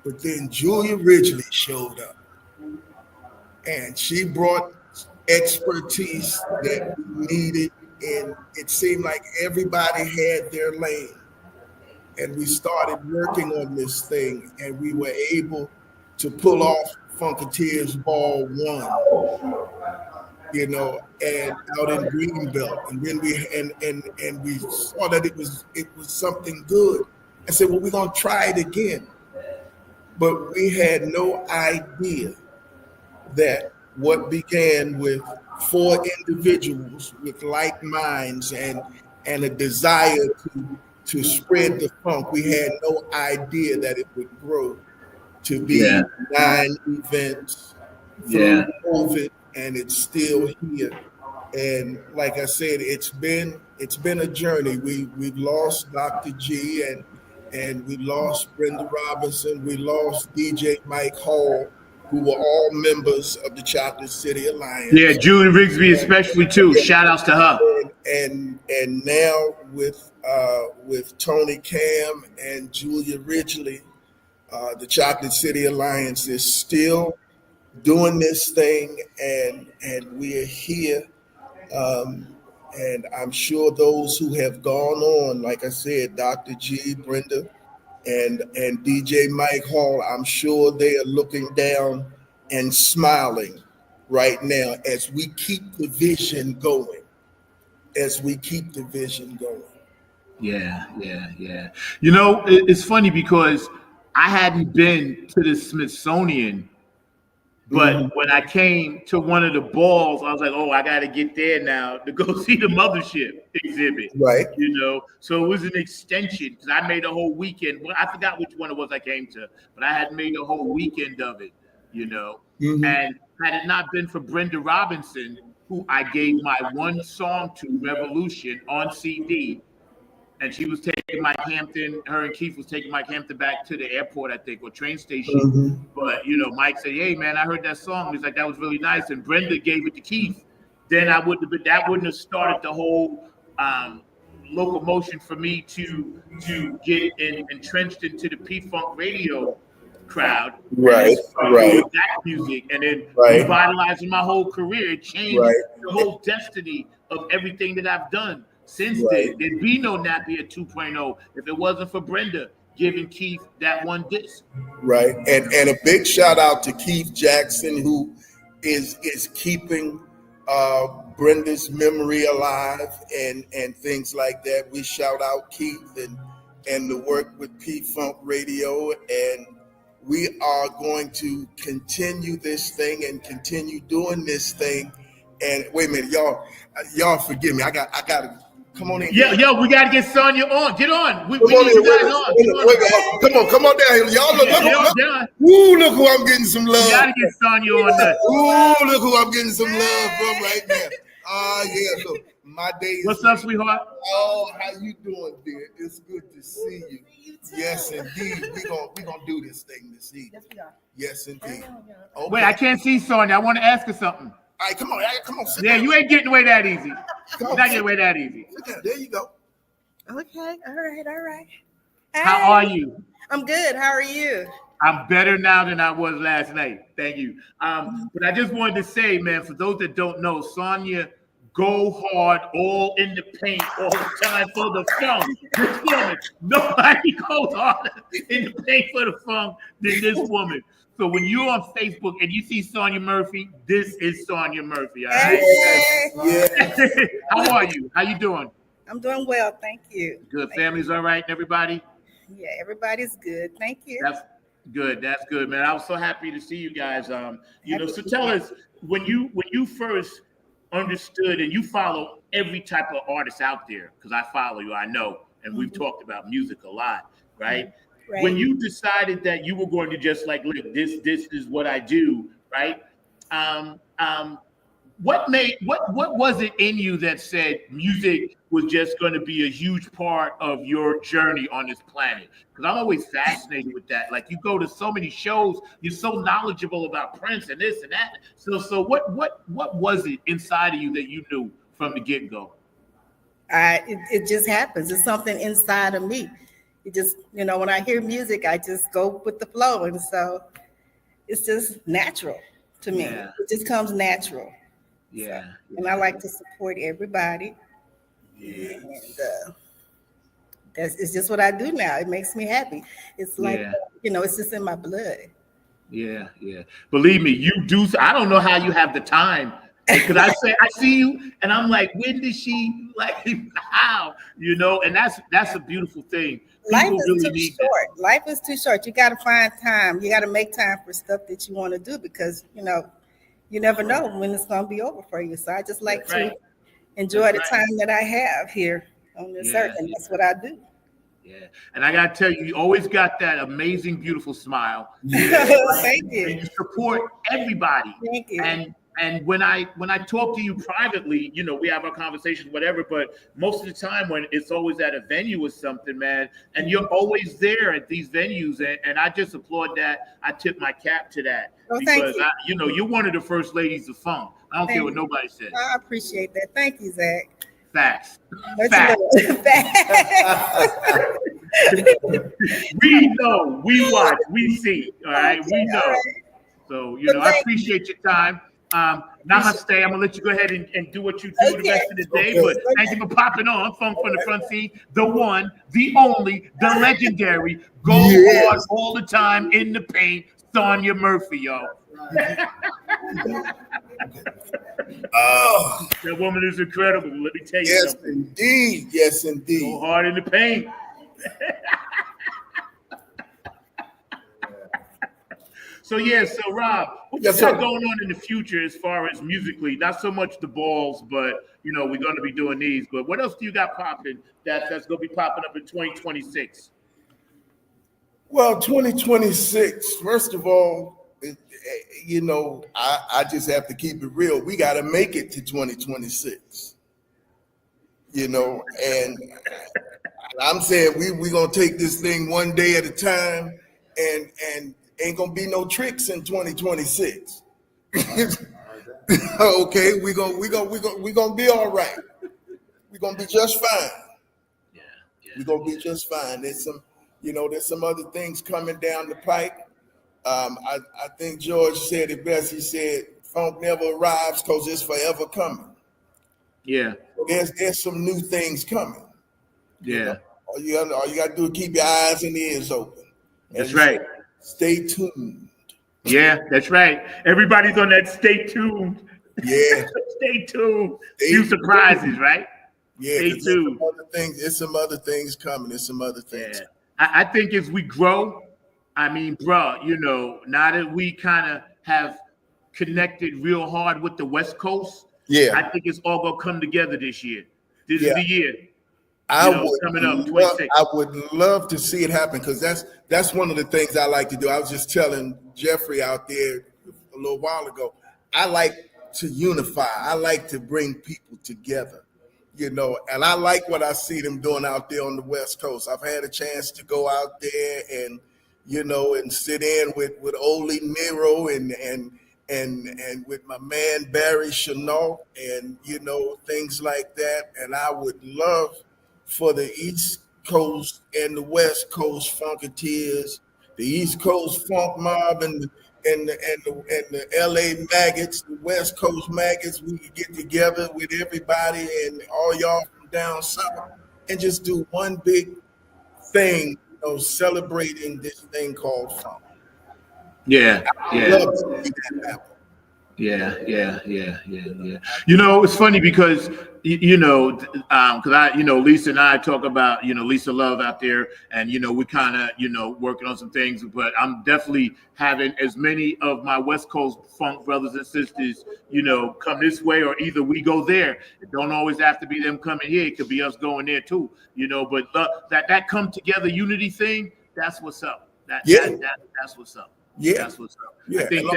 Speaker 18: But then Julia Ridgely showed up, and she brought expertise that we needed, and it seemed like everybody had their lane. And we started working on this thing, and we were able to pull off Funkateers Ball 1, you know, and out in Greenbelt. And then we saw that it was something good. I said, well, we're gonna try it again. But we had no idea that what began with 4 individuals with like minds and a desire to spread the funk, we had no idea that it would grow to be 9 events through COVID, and it's still here. And like I said, it's been a journey. We've lost Dr. G, and we lost Brenda Robinson. We lost DJ Mike Hall, who were all members of the Chocolate City Alliance.
Speaker 3: Yeah, Julie Rigsby especially too. Shout outs to her.
Speaker 18: And now with Tony Cam and Julia Ridgely, the Chocolate City Alliance is still doing this thing, and we are here. And I'm sure those who have gone on, like I said, Dr. G, Brenda, and DJ Mike Hall, I'm sure they are looking down and smiling right now as we keep the vision going.
Speaker 3: Yeah. You know, it's funny because I hadn't been to the Smithsonian, but when I came to one of the balls, I was like, oh, I got to get there now to go see the mothership exhibit.
Speaker 18: Right.
Speaker 3: You know, so it was an extension because I made a whole weekend. Well, I forgot which one it was I came to, but I had made a whole weekend of it, you know. And had it not been for Brenda Robinson, who I gave my one song to, Revolution, on CD, and she was taking Mike Hampton, her and Keith was taking Mike Hampton back to the airport, I think, or train station. But, you know, Mike said, hey, man, I heard that song. He's like, that was really nice. And Brenda gave it to Keith. Then that wouldn't have started the whole locomotion for me to get entrenched into the P-Funk radio crowd.
Speaker 18: Right.
Speaker 3: That music. And then revitalizing my whole career. It changed the whole destiny of everything that I've done. Since then, there'd be no Napier 2.0 if it wasn't for Brenda giving Keith that one disc.
Speaker 18: Right, and a big shout out to Keith Jackson, who is keeping Brenda's memory alive and things like that. We shout out Keith and the work with P-Funk Radio, and we are going to continue this thing and continue doing this thing. And wait a minute, y'all forgive me. I got to. Come on in.
Speaker 3: Yeah, we got to get Sonya on. Get on. We need
Speaker 18: you
Speaker 3: guys on.
Speaker 18: Come on down here. Y'all look. Ooh, look who I'm getting some love.
Speaker 3: We got to get Sonya on that.
Speaker 18: Ooh, look who I'm getting some love from right now. Yeah, look. My day is.
Speaker 3: What's up, sweetheart?
Speaker 18: Oh, how you doing, dear? It's good to see you. Yes, indeed. We gonna do this thing this evening. Yes, indeed. Okay.
Speaker 3: Wait, I can't see Sonya. I want to ask her something.
Speaker 18: All right, come on. Sit
Speaker 3: yeah,
Speaker 18: down.
Speaker 3: You ain't getting away that easy.
Speaker 18: You're
Speaker 3: not getting away that easy.
Speaker 18: Sit down. There you go.
Speaker 19: Okay. All right.
Speaker 3: Hey. How are you?
Speaker 19: I'm good. How are you?
Speaker 3: I'm better now than I was last night. Thank you. But I just wanted to say, man, for those that don't know, Sonya go hard, all in the paint, all the time for the funk. This woman, nobody goes harder in the paint for the funk than this woman. So when you're on Facebook and you see Sonya Murphy, this is Sonya Murphy. All right.
Speaker 19: Hey.
Speaker 3: How are you? How you doing?
Speaker 19: I'm doing well, thank you.
Speaker 3: Good. Family's all right, and everybody.
Speaker 19: Yeah, everybody's good. Thank you.
Speaker 3: That's good. That's good, man. I was so happy to see you guys. So tell us when you first understood, and you follow every type of artist out there, because I follow you, I know, and we've talked about music a lot, right?
Speaker 19: Right.
Speaker 3: When you decided that you were going to just like, look, this is what I do, right? What was it in you that said music was just going to be a huge part of your journey on this planet? Because I'm always fascinated with that. Like, you go to so many shows, you're so knowledgeable about Prince and this and that. So what was it inside of you that you knew from the get-go?
Speaker 19: It just happens. It's something inside of me. It just, when I hear music, I just go with the flow. And so it's just natural to me.
Speaker 3: Yeah.
Speaker 19: It just comes natural.
Speaker 3: Yeah.
Speaker 19: And I like to support everybody.
Speaker 3: Yeah.
Speaker 19: And it's just what I do now. It makes me happy. It's like, it's just in my blood.
Speaker 3: Yeah. Believe me, you do. I don't know how you have the time. Because I see you, and I'm like, when did she, like, how? And that's a beautiful thing.
Speaker 19: Life is too short. Life is too short. You got to find time. You got to make time for stuff that you want to do, because, you never know when it's going to be over for you. So I just like to enjoy the time that I have here on this earth, and that's what I do.
Speaker 3: Yeah, and I gotta tell you, you always got that amazing, beautiful smile.
Speaker 19: Thank you.
Speaker 3: And you support everybody.
Speaker 19: Thank you.
Speaker 3: And when I talk to you privately, we have our conversations, whatever. But most of the time, when it's always at a venue or something, man, and you're always there at these venues, and I just applaud that. I tip my cap to that, because you're one of the first ladies of funk. I don't care what nobody says.
Speaker 19: I appreciate that. Thank you, Zach.
Speaker 3: Facts.
Speaker 19: Facts.
Speaker 3: We know, we watch, we see. All right, we know. So I appreciate your time. Namaste. I'm gonna let you go ahead and do what you do the rest of the day. But thank you for popping on Funk from the Front Seat. The one, the only, the legendary, go hard all the time in the paint, Sonya Murphy, yo.
Speaker 18: Oh,
Speaker 3: that woman is incredible. Let me tell you
Speaker 18: yes,
Speaker 3: something.
Speaker 18: Indeed. Yes, indeed.
Speaker 3: Go hard in the paint. So Rob, what you got going on in the future as far as musically? Not so much the balls, but we're going to be doing these. But what else do you got popping that's going to be popping up in 2026?
Speaker 18: Well, 2026. First of all, I just have to keep it real. We got to make it to 2026. And I'm saying we're gonna take this thing one day at a time, and ain't gonna be no tricks in 2026. Okay, we're gonna be all right. We're gonna be just fine. We're gonna be just fine. There's some other things coming down the pike. I think George said it best. He said, "Funk never arrives because it's forever coming."
Speaker 3: Yeah.
Speaker 18: There's some new things coming.
Speaker 3: Yeah.
Speaker 18: All you got to do is keep your eyes and ears open.
Speaker 3: That's right.
Speaker 18: Stay tuned.
Speaker 3: Yeah, that's right. Everybody's on that stay tuned.
Speaker 18: Yeah.
Speaker 3: Stay tuned. Few surprises, right?
Speaker 18: Yeah.
Speaker 3: Stay tuned.
Speaker 18: There's some other things coming. There's some other things.
Speaker 3: Yeah. I think as we grow, now that we kind of have connected real hard with the West Coast, I think it's all gonna come together this year. This is the year. Coming up, 26.
Speaker 18: I would love to see it happen, because that's one of the things I like to do. I was just telling Jeffrey out there a little while ago. I like to unify. I like to bring people together, and I like what I see them doing out there on the West Coast. I've had a chance to go out there and sit in with Oli Miro and with my man Barry Chenault, and things like that. And I would love for the East Coast and the West Coast Funkateers, the East Coast Funk Mob and and the LA maggots, the West Coast maggots, we could get together with everybody and all y'all from down south and just do one big thing, celebrating this thing called funk.
Speaker 3: Yeah,
Speaker 18: I would
Speaker 3: yeah.
Speaker 18: love to see that happen.
Speaker 3: Yeah. It's funny because because Lisa and I talk about Lisa Love out there, and we kind of working on some things. But I'm definitely having as many of my West Coast funk brothers and sisters, come this way, or either we go there. It don't always have to be them coming here. It could be us going there too. But that come together unity thing, that's what's up. That's what's up.
Speaker 18: Yeah,
Speaker 3: that's what's up.
Speaker 18: Yeah,
Speaker 3: I think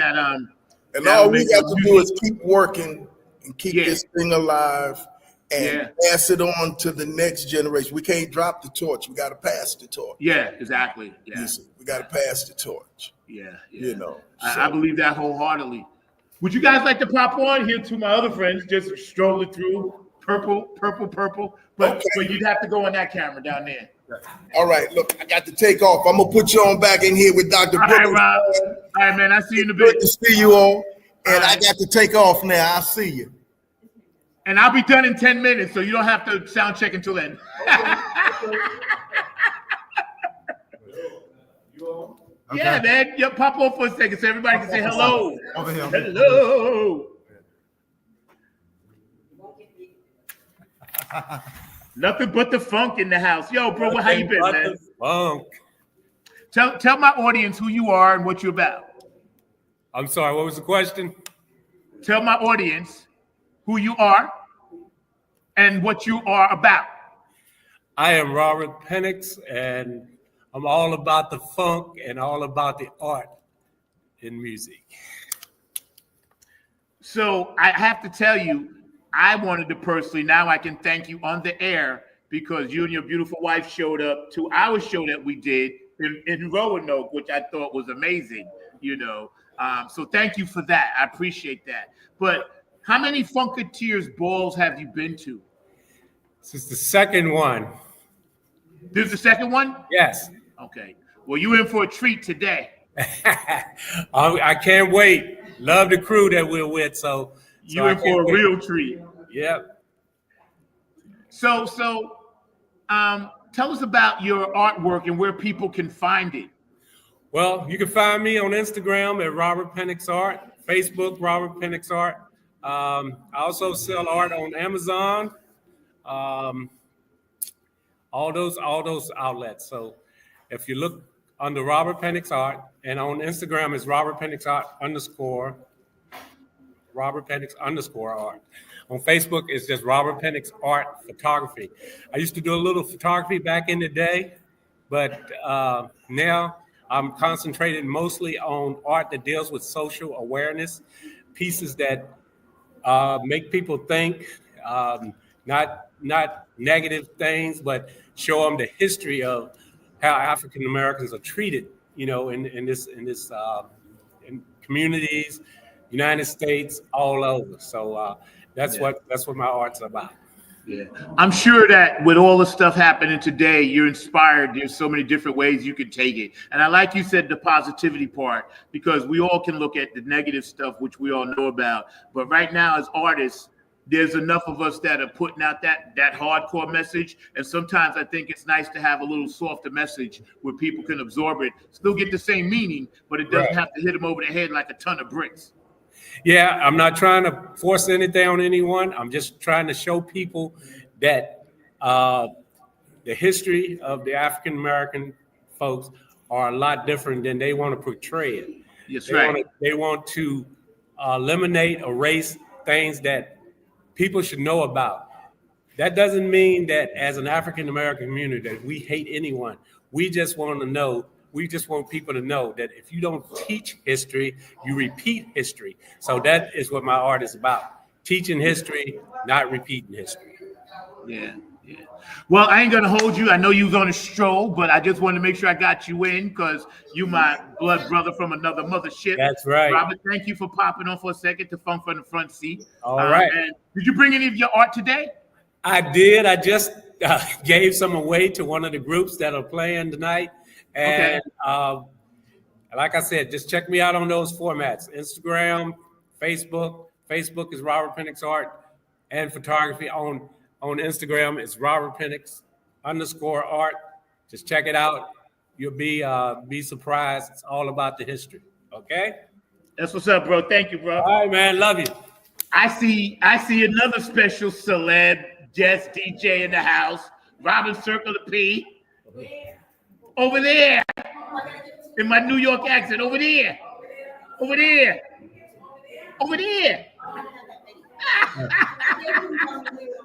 Speaker 18: and all we got to do is keep working and keep this thing alive and pass it on to the next generation. We can't drop the torch. We got to pass the torch.
Speaker 3: Yeah, exactly. Yeah.
Speaker 18: We got to pass the torch.
Speaker 3: Yeah.
Speaker 18: I
Speaker 3: believe that wholeheartedly. Would you guys like to pop on here to my other friends, just strolling through purple, but you'd have to go on that camera down there.
Speaker 18: All right, look, I got to take off. I'm gonna put you on back in here with Dr.
Speaker 3: All
Speaker 18: Brooks.
Speaker 3: right, Rob. All right, man. I see you in a bit.
Speaker 18: Good to see you all. And I got to take off now. I'll see you.
Speaker 3: And I'll be done in 10 minutes, so you don't have to sound check until then. Yeah, man. Pop on for a second so everybody can say hello.
Speaker 16: Over here.
Speaker 3: Hello. Nothing but the funk in the house. Yo, bro, how you been, man?
Speaker 20: Funk.
Speaker 3: Tell my audience who you are and what you're about.
Speaker 20: I'm sorry, what was the question?
Speaker 3: Tell my audience who you are and what you are about.
Speaker 20: I am Robert Penix, and I'm all about the funk and all about the art in music.
Speaker 3: So I have to tell you, I wanted to personally, now I can thank you on the air because you and your beautiful wife showed up to our show that we did in Roanoke, which I thought was amazing, So thank you for that. I appreciate that. But how many Funkateers balls have you been to?
Speaker 20: This is the second one.
Speaker 3: This is the second one?
Speaker 20: Yes.
Speaker 3: Okay. Well, you in for a treat today.
Speaker 20: I can't wait. Love the crew that we're with, so
Speaker 3: you in for a real treat.
Speaker 20: Yep.
Speaker 3: So tell us about your artwork and where people can find it.
Speaker 20: Well, you can find me on Instagram at Robert Penix Art, Facebook Robert Penix Art. I also sell art on Amazon. All those outlets. So if you look under Robert Penix Art, and on Instagram is Robert Penix Art _ Robert Penix _art. On Facebook, it's just Robert Penix Art Photography. I used to do a little photography back in the day, but now I'm concentrated mostly on art that deals with social awareness, pieces that make people think, not negative things, but show them the history of how African Americans are treated, in communities, United States, all over. So that's what my art's about.
Speaker 3: Yeah, I'm sure that with all the stuff happening today, you're inspired. There's so many different ways you can take it. And I like you said the positivity part, because we all can look at the negative stuff, which we all know about. But right now, as artists, there's enough of us that are putting out that hardcore message. And sometimes I think it's nice to have a little softer message where people can absorb it, still get the same meaning, but it doesn't have to hit them over the head like a ton of bricks.
Speaker 20: Yeah, I'm not trying to force anything on anyone. I'm just trying to show people that the history of the African American folks are a lot different than they want to portray it.
Speaker 3: That's right.
Speaker 20: They want to eliminate, erase things that people should know about. That doesn't mean that as an African American community that we hate anyone. We just want to know. We just want people to know that if you don't teach history, you repeat history. So that is what my art is about. Teaching history, not repeating history.
Speaker 3: Yeah. Well, I ain't going to hold you. I know you was on a stroll, but I just wanted to make sure I got you in because you my blood brother from another mothership.
Speaker 20: That's right.
Speaker 3: Robert, thank you for popping on for a second to Funk from the Front Seat.
Speaker 20: All right.
Speaker 3: And did you bring any of your art today?
Speaker 20: I did. I just gave some away to one of the groups that are playing tonight. And And like I said, just check me out on those formats: Instagram, Facebook. Facebook is Robert Penix Art, and photography on Instagram is Robert Penix _art. Just check it out. You'll be surprised. It's all about the history. Okay.
Speaker 3: That's what's up, bro. Thank you, bro.
Speaker 20: All right, man. Love you.
Speaker 3: I see another special celeb, guest DJ in the house. Robin Circle of P. Over there. In my New York accent. Over there. Over there. Over there.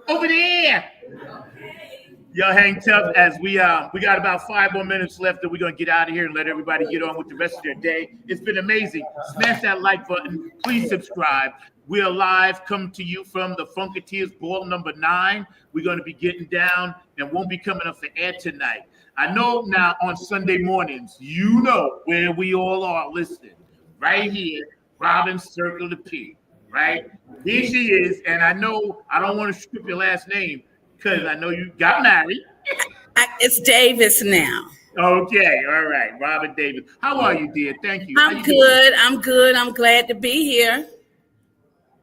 Speaker 3: Over there. Y'all hang tough as we got about 5 more minutes left, and we're gonna get out of here and let everybody get on with the rest of their day. It's been amazing. Smash that like button. Please subscribe. We are live, coming to you from the Funkateers Ball number 9. We're gonna be getting down and won't be coming up for air tonight. I know now on Sunday mornings, you know where we all are listening. Right here, Robin Circle of P. Right? Here she is, and I know I don't want to strip your last name, because I know you got married.
Speaker 21: It's Davis now.
Speaker 3: Okay, all right. Robin Davis. How are you, dear? Thank you.
Speaker 21: I'm good. I'm good. I'm glad to be here.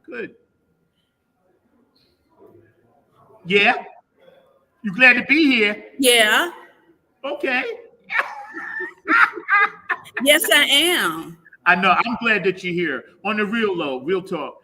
Speaker 3: Good. Yeah? You glad to be here?
Speaker 21: Yeah.
Speaker 3: Okay.
Speaker 21: Yes, I am.
Speaker 3: I know. I'm glad that you're here. On the real low, real talk.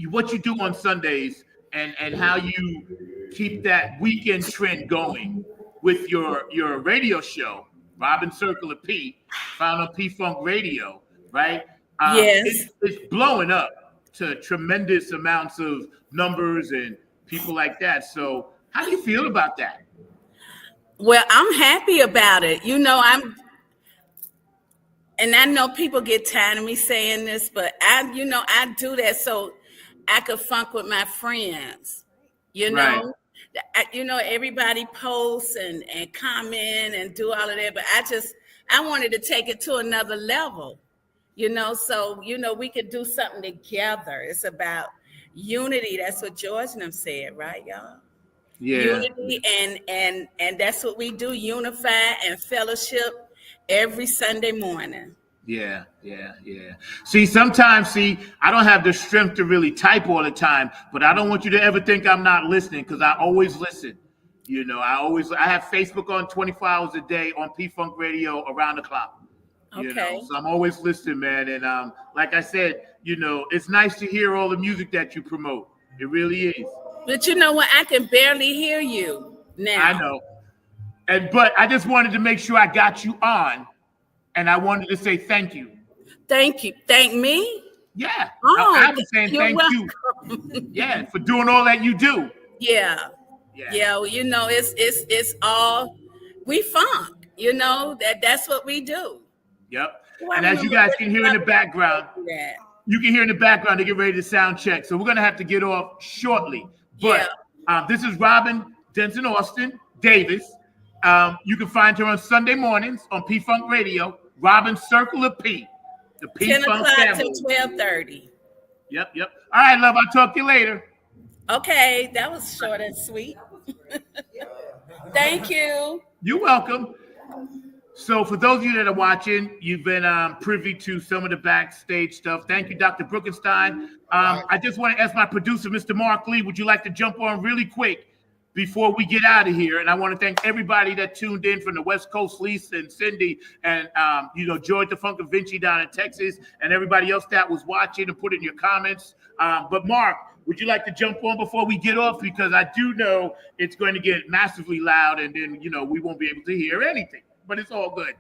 Speaker 3: What you do on Sundays and how you keep that weekend trend going with your radio show, Robin Circle of P, found on P-Funk Radio, right?
Speaker 21: Yes.
Speaker 3: It's blowing up to tremendous amounts of numbers and people like that. So how do you feel about that?
Speaker 21: Well, I'm happy about it. And I know people get tired of me saying this, but I do that so I could funk with my friends.
Speaker 3: Right.
Speaker 21: Everybody posts and comment and do all of that, but I wanted to take it to another level, so we could do something together. It's about unity. That's what George and them said, right, y'all?
Speaker 3: Yeah.
Speaker 21: Unity, and that's what we do, unify and fellowship every Sunday morning.
Speaker 3: Yeah. Sometimes I don't have the strength to really type all the time, but I don't want you to ever think I'm not listening, because I always listen. I have Facebook on 24 hours a day on P-Funk Radio around the clock.
Speaker 21: Okay.
Speaker 3: So I'm always listening, man. And like I said, it's nice to hear all the music that you promote. It really is.
Speaker 21: But you know what? I can barely hear you now.
Speaker 3: I know. But I just wanted to make sure I got you on, and I wanted to say thank you.
Speaker 21: Thank you. Thank me?
Speaker 3: Yeah.
Speaker 21: Oh,
Speaker 3: I was saying thank you. Yeah, for doing all that you do.
Speaker 21: Yeah. Well, it's all we funk. That's what we do.
Speaker 3: Yep. And as you guys can hear in the background, you can hear in the background, they get ready to sound check. So we're gonna have to get off shortly. But this is Robin Denson Austin Davis. You can find her on Sunday mornings on P-Funk Radio, Robin Circle of P, the P-Funk
Speaker 21: 10 o'clock
Speaker 3: family.
Speaker 21: to 12:30.
Speaker 3: Yep. All right, love, I'll talk to you later.
Speaker 21: Okay, that was short and sweet. Thank you.
Speaker 3: You're welcome. So for those of you that are watching, you've been privy to some of the backstage stuff. Thank you, Dr. Brookenstein. I just want to ask my producer, Mr. Mark Lee, would you like to jump on really quick before we get out of here? And I want to thank everybody that tuned in from the West Coast, Lisa and Cindy, and George the Funk of Vinci down in Texas, and everybody else that was watching and put in your comments. But Mark, would you like to jump on before we get off? Because I do know it's going to get massively loud, and then we won't be able to hear anything. But it's all good.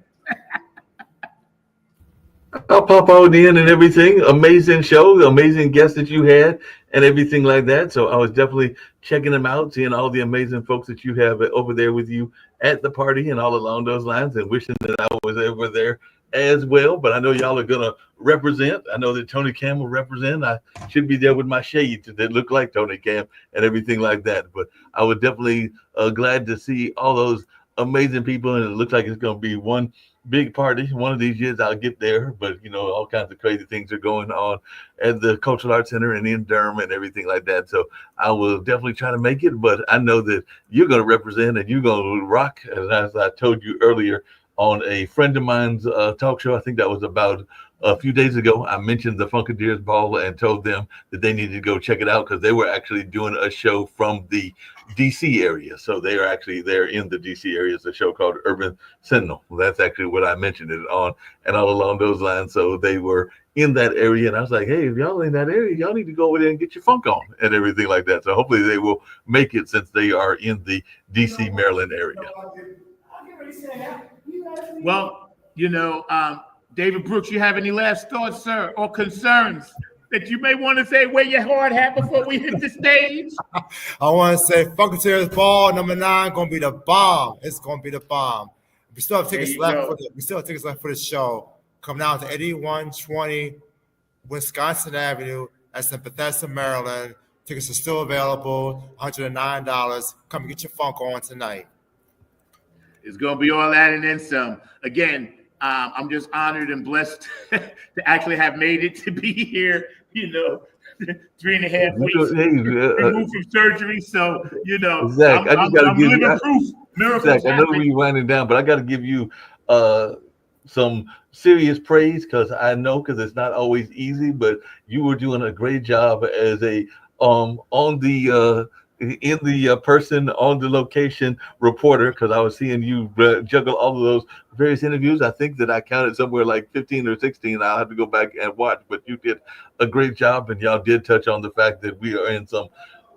Speaker 22: I'll pop on in and everything. Amazing show, amazing guests that you had and everything like that. So I was definitely checking them out, seeing all the amazing folks that you have over there with you at the party and all along those lines, and wishing that I was over there as well. But I know y'all are going to represent. I know that Tony Cam will represent. I should be there with my shades that look like Tony Cam and everything like that. But I was definitely glad to see all those amazing people, and it looks like it's going to be one big party. One of these years I'll get there, but all kinds of crazy things are going on at the Cultural Arts Center and in Durham and everything like that. So I will definitely try to make it, but I know that you're going to represent and you're going to rock. And as I told you earlier, on a friend of mine's talk show. I think that was about a few days ago. I mentioned the Funkateers Ball and told them that they needed to go check it out because they were actually doing a show from the DC area. So they are actually there in the DC area. It's a show called Urban Sentinel. That's actually what I mentioned it on, and all along those lines. So they were in that area, and I was like, hey, if y'all in that area, y'all need to go over there and get your funk on and everything like that. So hopefully they will make it since they are in the DC, Maryland area.
Speaker 3: Well, David Brooks, you have any last thoughts, sir, or concerns that you may want to say? Wear your hard hat before we hit the stage.
Speaker 16: I want to say Funkateers Ball number 9 gonna be the bomb. It's gonna be the bomb. We still have tickets left for the show. Come down to 8120 Wisconsin Avenue. That's in Bethesda, Maryland. Tickets are still available, $109. Come get your funk on tonight.
Speaker 3: It's gonna be all that and then some. Again, I'm just honored and blessed to actually have made it to be here, 3.5 weeks removed from surgery. So,
Speaker 22: Zach,
Speaker 3: I'm living proof. Miracles
Speaker 22: Zach, I know
Speaker 3: happen.
Speaker 22: we're winding down, but I got to give you some serious praise because it's not always easy, but you were doing a great job as a person on the location reporter, because I was seeing you juggle all of those various interviews. I think that I counted somewhere like 15 or 16. I'll have to go back and watch, but you did a great job, and y'all did touch on the fact that we are in some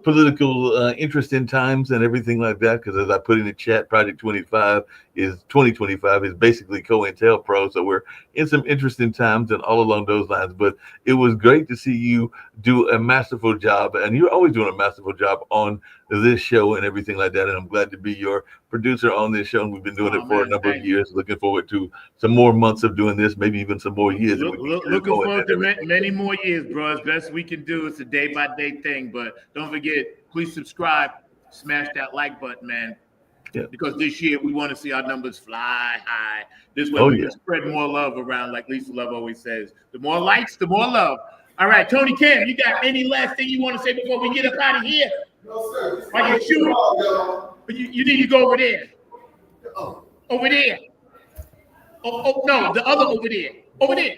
Speaker 22: political interesting times and everything like that, because as I put in the chat, Project 2025 is basically COINTELPRO, so we're in some interesting times and all along those lines. But it was great to see you do a masterful job, and you're always doing a masterful job on this show and everything like that, and I'm glad to be your producer on this show, and we've been doing it for a number of years. Looking forward to some more months of doing this, maybe even some more years.
Speaker 3: Looking forward to many more years, bro. As best we can do. It's a day-by-day thing, but don't forget, please subscribe, smash that like button, man.
Speaker 22: Yeah.
Speaker 3: Because this year we want to see our numbers fly high. This way we can spread more love around, like Lisa Love always says. The more likes, the more love. All right, Tony Kim, you got any last thing you want to say before we get up out of here?
Speaker 13: No, sir.
Speaker 3: Are you sure? You need to go over there. Over there. Oh, no, the other over there. Over there.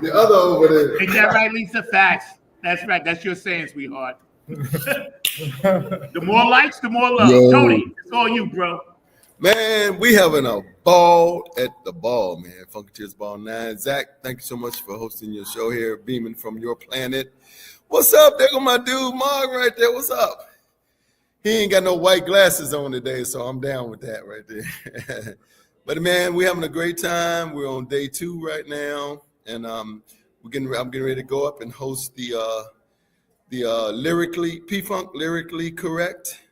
Speaker 13: The other over there.
Speaker 3: Ain't that right, Lisa? Facts. That's right. That's your saying, sweetheart. The more likes, the more love.
Speaker 13: Yo.
Speaker 3: Tony, it's all you, bro.
Speaker 13: Man, we having a ball at the ball, man. Funkateers Ball 9. Zach, thank you so much for hosting your show here, beaming from your planet. What's up? There go my dude, Mark, right there. What's up? He ain't got no white glasses on today, so I'm down with that right there. But man, we're having a great time. We're on day 2 right now, and I'm getting ready to go up and host the P-Funk Lyrically Correct,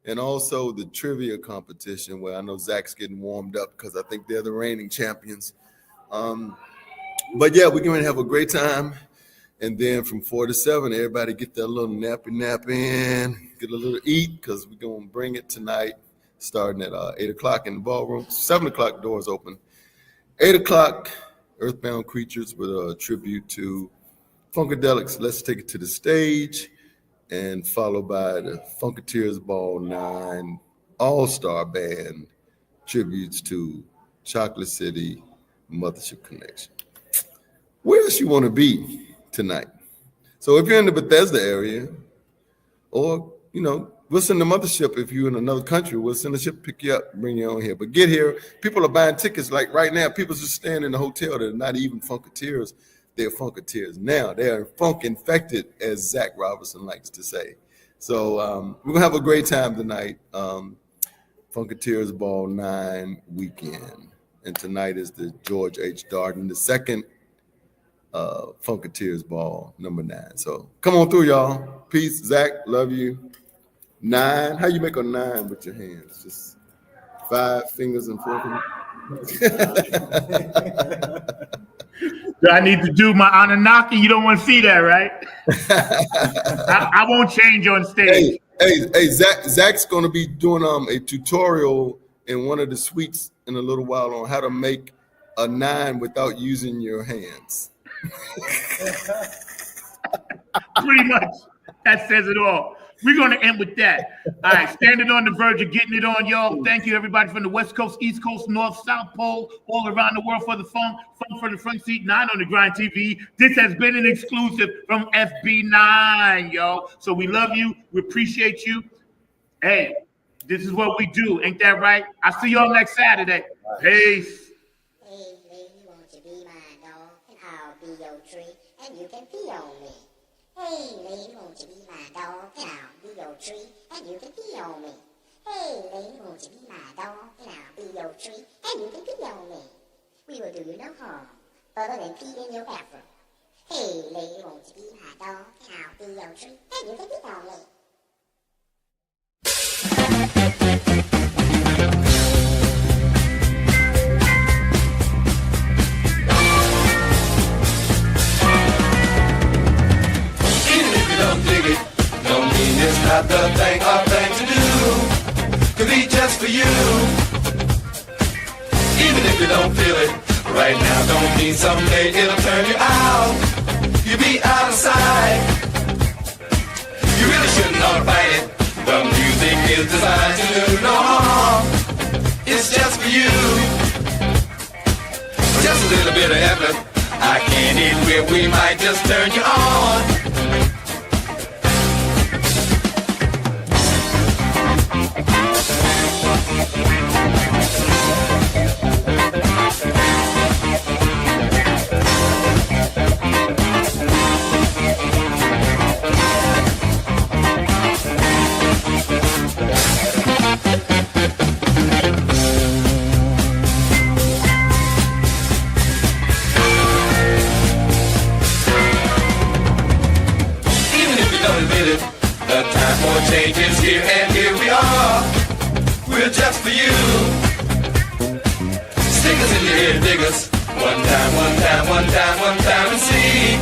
Speaker 13: and also the trivia competition, where I know Zach's getting warmed up because I think they're the reigning champions. But yeah, we're going to have a great time. And then from 4 to 7, everybody get that little nap in, get a little eat, because we're going to bring it tonight, starting at 8 o'clock in the ballroom. 7 o'clock, doors open. 8 o'clock, Earthbound Creatures with a tribute to Funkadelics. Let's Take It to the Stage, and followed by the Funkateers Ball 9 All-Star Band tributes to Chocolate City Mothership Connection. Where else you want to be tonight? So if you're in the Bethesda area, or we'll send the mothership. If you're in another country, we'll send a ship, pick you up, bring you on here. But get here. People are buying tickets. Like right now, people just staying in the hotel that are not even Funkateers. They're Funkateers now. They're funk infected, as Zach Robinson likes to say. So we're gonna have a great time tonight. Funkateers Ball 9 weekend, and tonight is the George H. Darden, the second Funkateers Ball number 9. So come on through, y'all. Peace. Zach, love you. 9. How you make a 9 with your hands? Just 5 fingers and 4 fingers.
Speaker 3: Do I need to do my Anunnaki? You don't want to see that, right? I won't change on stage.
Speaker 13: Hey, Zach's gonna be doing a tutorial in one of the suites in a little while on how to make a 9 without using your hands.
Speaker 3: Pretty much. That says it all. We're going to end with that. All right, standing on the verge of getting it on, y'all. Thank you, everybody, from the West Coast, East Coast, North, South Pole, all around the world for the Funk for the Front Seat, 9 on the Grind TV. This has been an exclusive from FB9, y'all. So we love you. We appreciate you. Hey, this is what we do. Ain't that right? I'll see y'all next Saturday. Peace.
Speaker 1: Hey, lady, won't you be my dog? And I'll be your tree, and you can pee on me. Hey, lady, won't you be my dog? And I'll be your tree, and you can pee on me. Hey, lady, won't you be my dog? And I'll be your tree, and you can pee on me. We will do you no harm, other than pee in your bathroom. Hey, lady, won't you be my dog? And I'll be your tree, and you can pee on me.
Speaker 2: Dig it, don't mean it's not the thing or thing to do. Could be just for you. Even if you don't feel it right now, don't mean someday it'll turn you out. You'll be out of sight. You really shouldn't ought to fight it. The music is designed to do no harm. It's just for you. Just a little bit of effort. I can't eat where we might just turn you on. Change is here and here we are. We're just for you. Stick us in your head, dig us. One time, one time, one time, one time and see.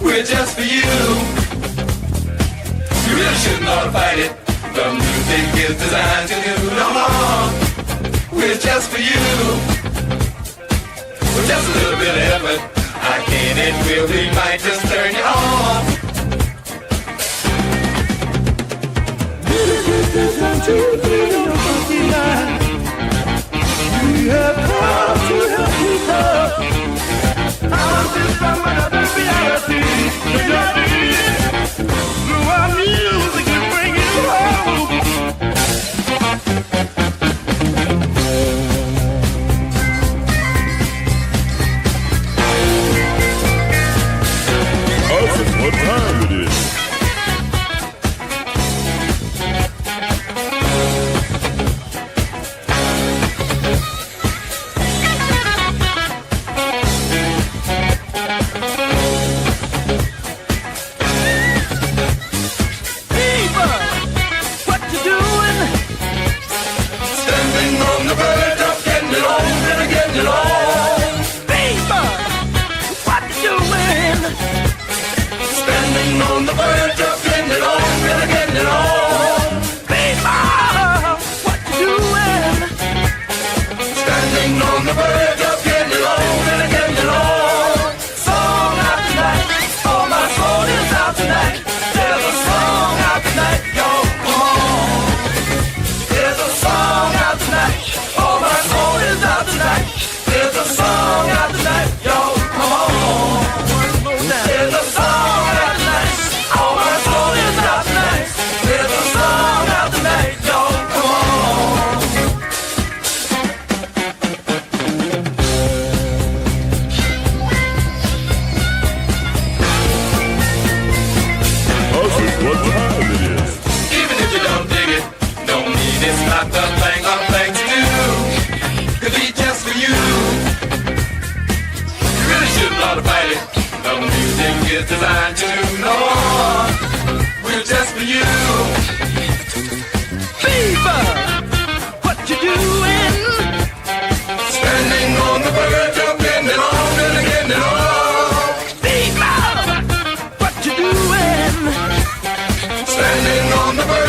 Speaker 2: We're just for you. You really shouldn't ought to fight it. The music is designed to do no harm. We're just for you. With just a little bit of effort, I can't and will, we might just turn you on. We have come to help people. I'm just from another reality. Through our music we bring you home.
Speaker 23: This is what time it is.
Speaker 2: On the verge of getting it on, really getting it on. Baby, what you doing? Standing on the verge of getting it on, really getting it on. Song out tonight, oh my soul is out tonight. There's a song out tonight, yo, come on. There's a song out tonight, oh my soul is out tonight. There's a song out tonight, yo, come on. There's a song out tonight. Oh, my soul is out tonight. There's a song out tonight, yo, come on.
Speaker 23: This is what time it is.
Speaker 2: Even if you don't dig it, don't mean it's not the thing or thing to do. Could be just for you. You really shouldn't ought to fight it. The music is designed to do no harm. We're just for you. Fever, what you doing? Standing on the verge of getting it on and getting it on. Fever, what you doing? Standing on the verge.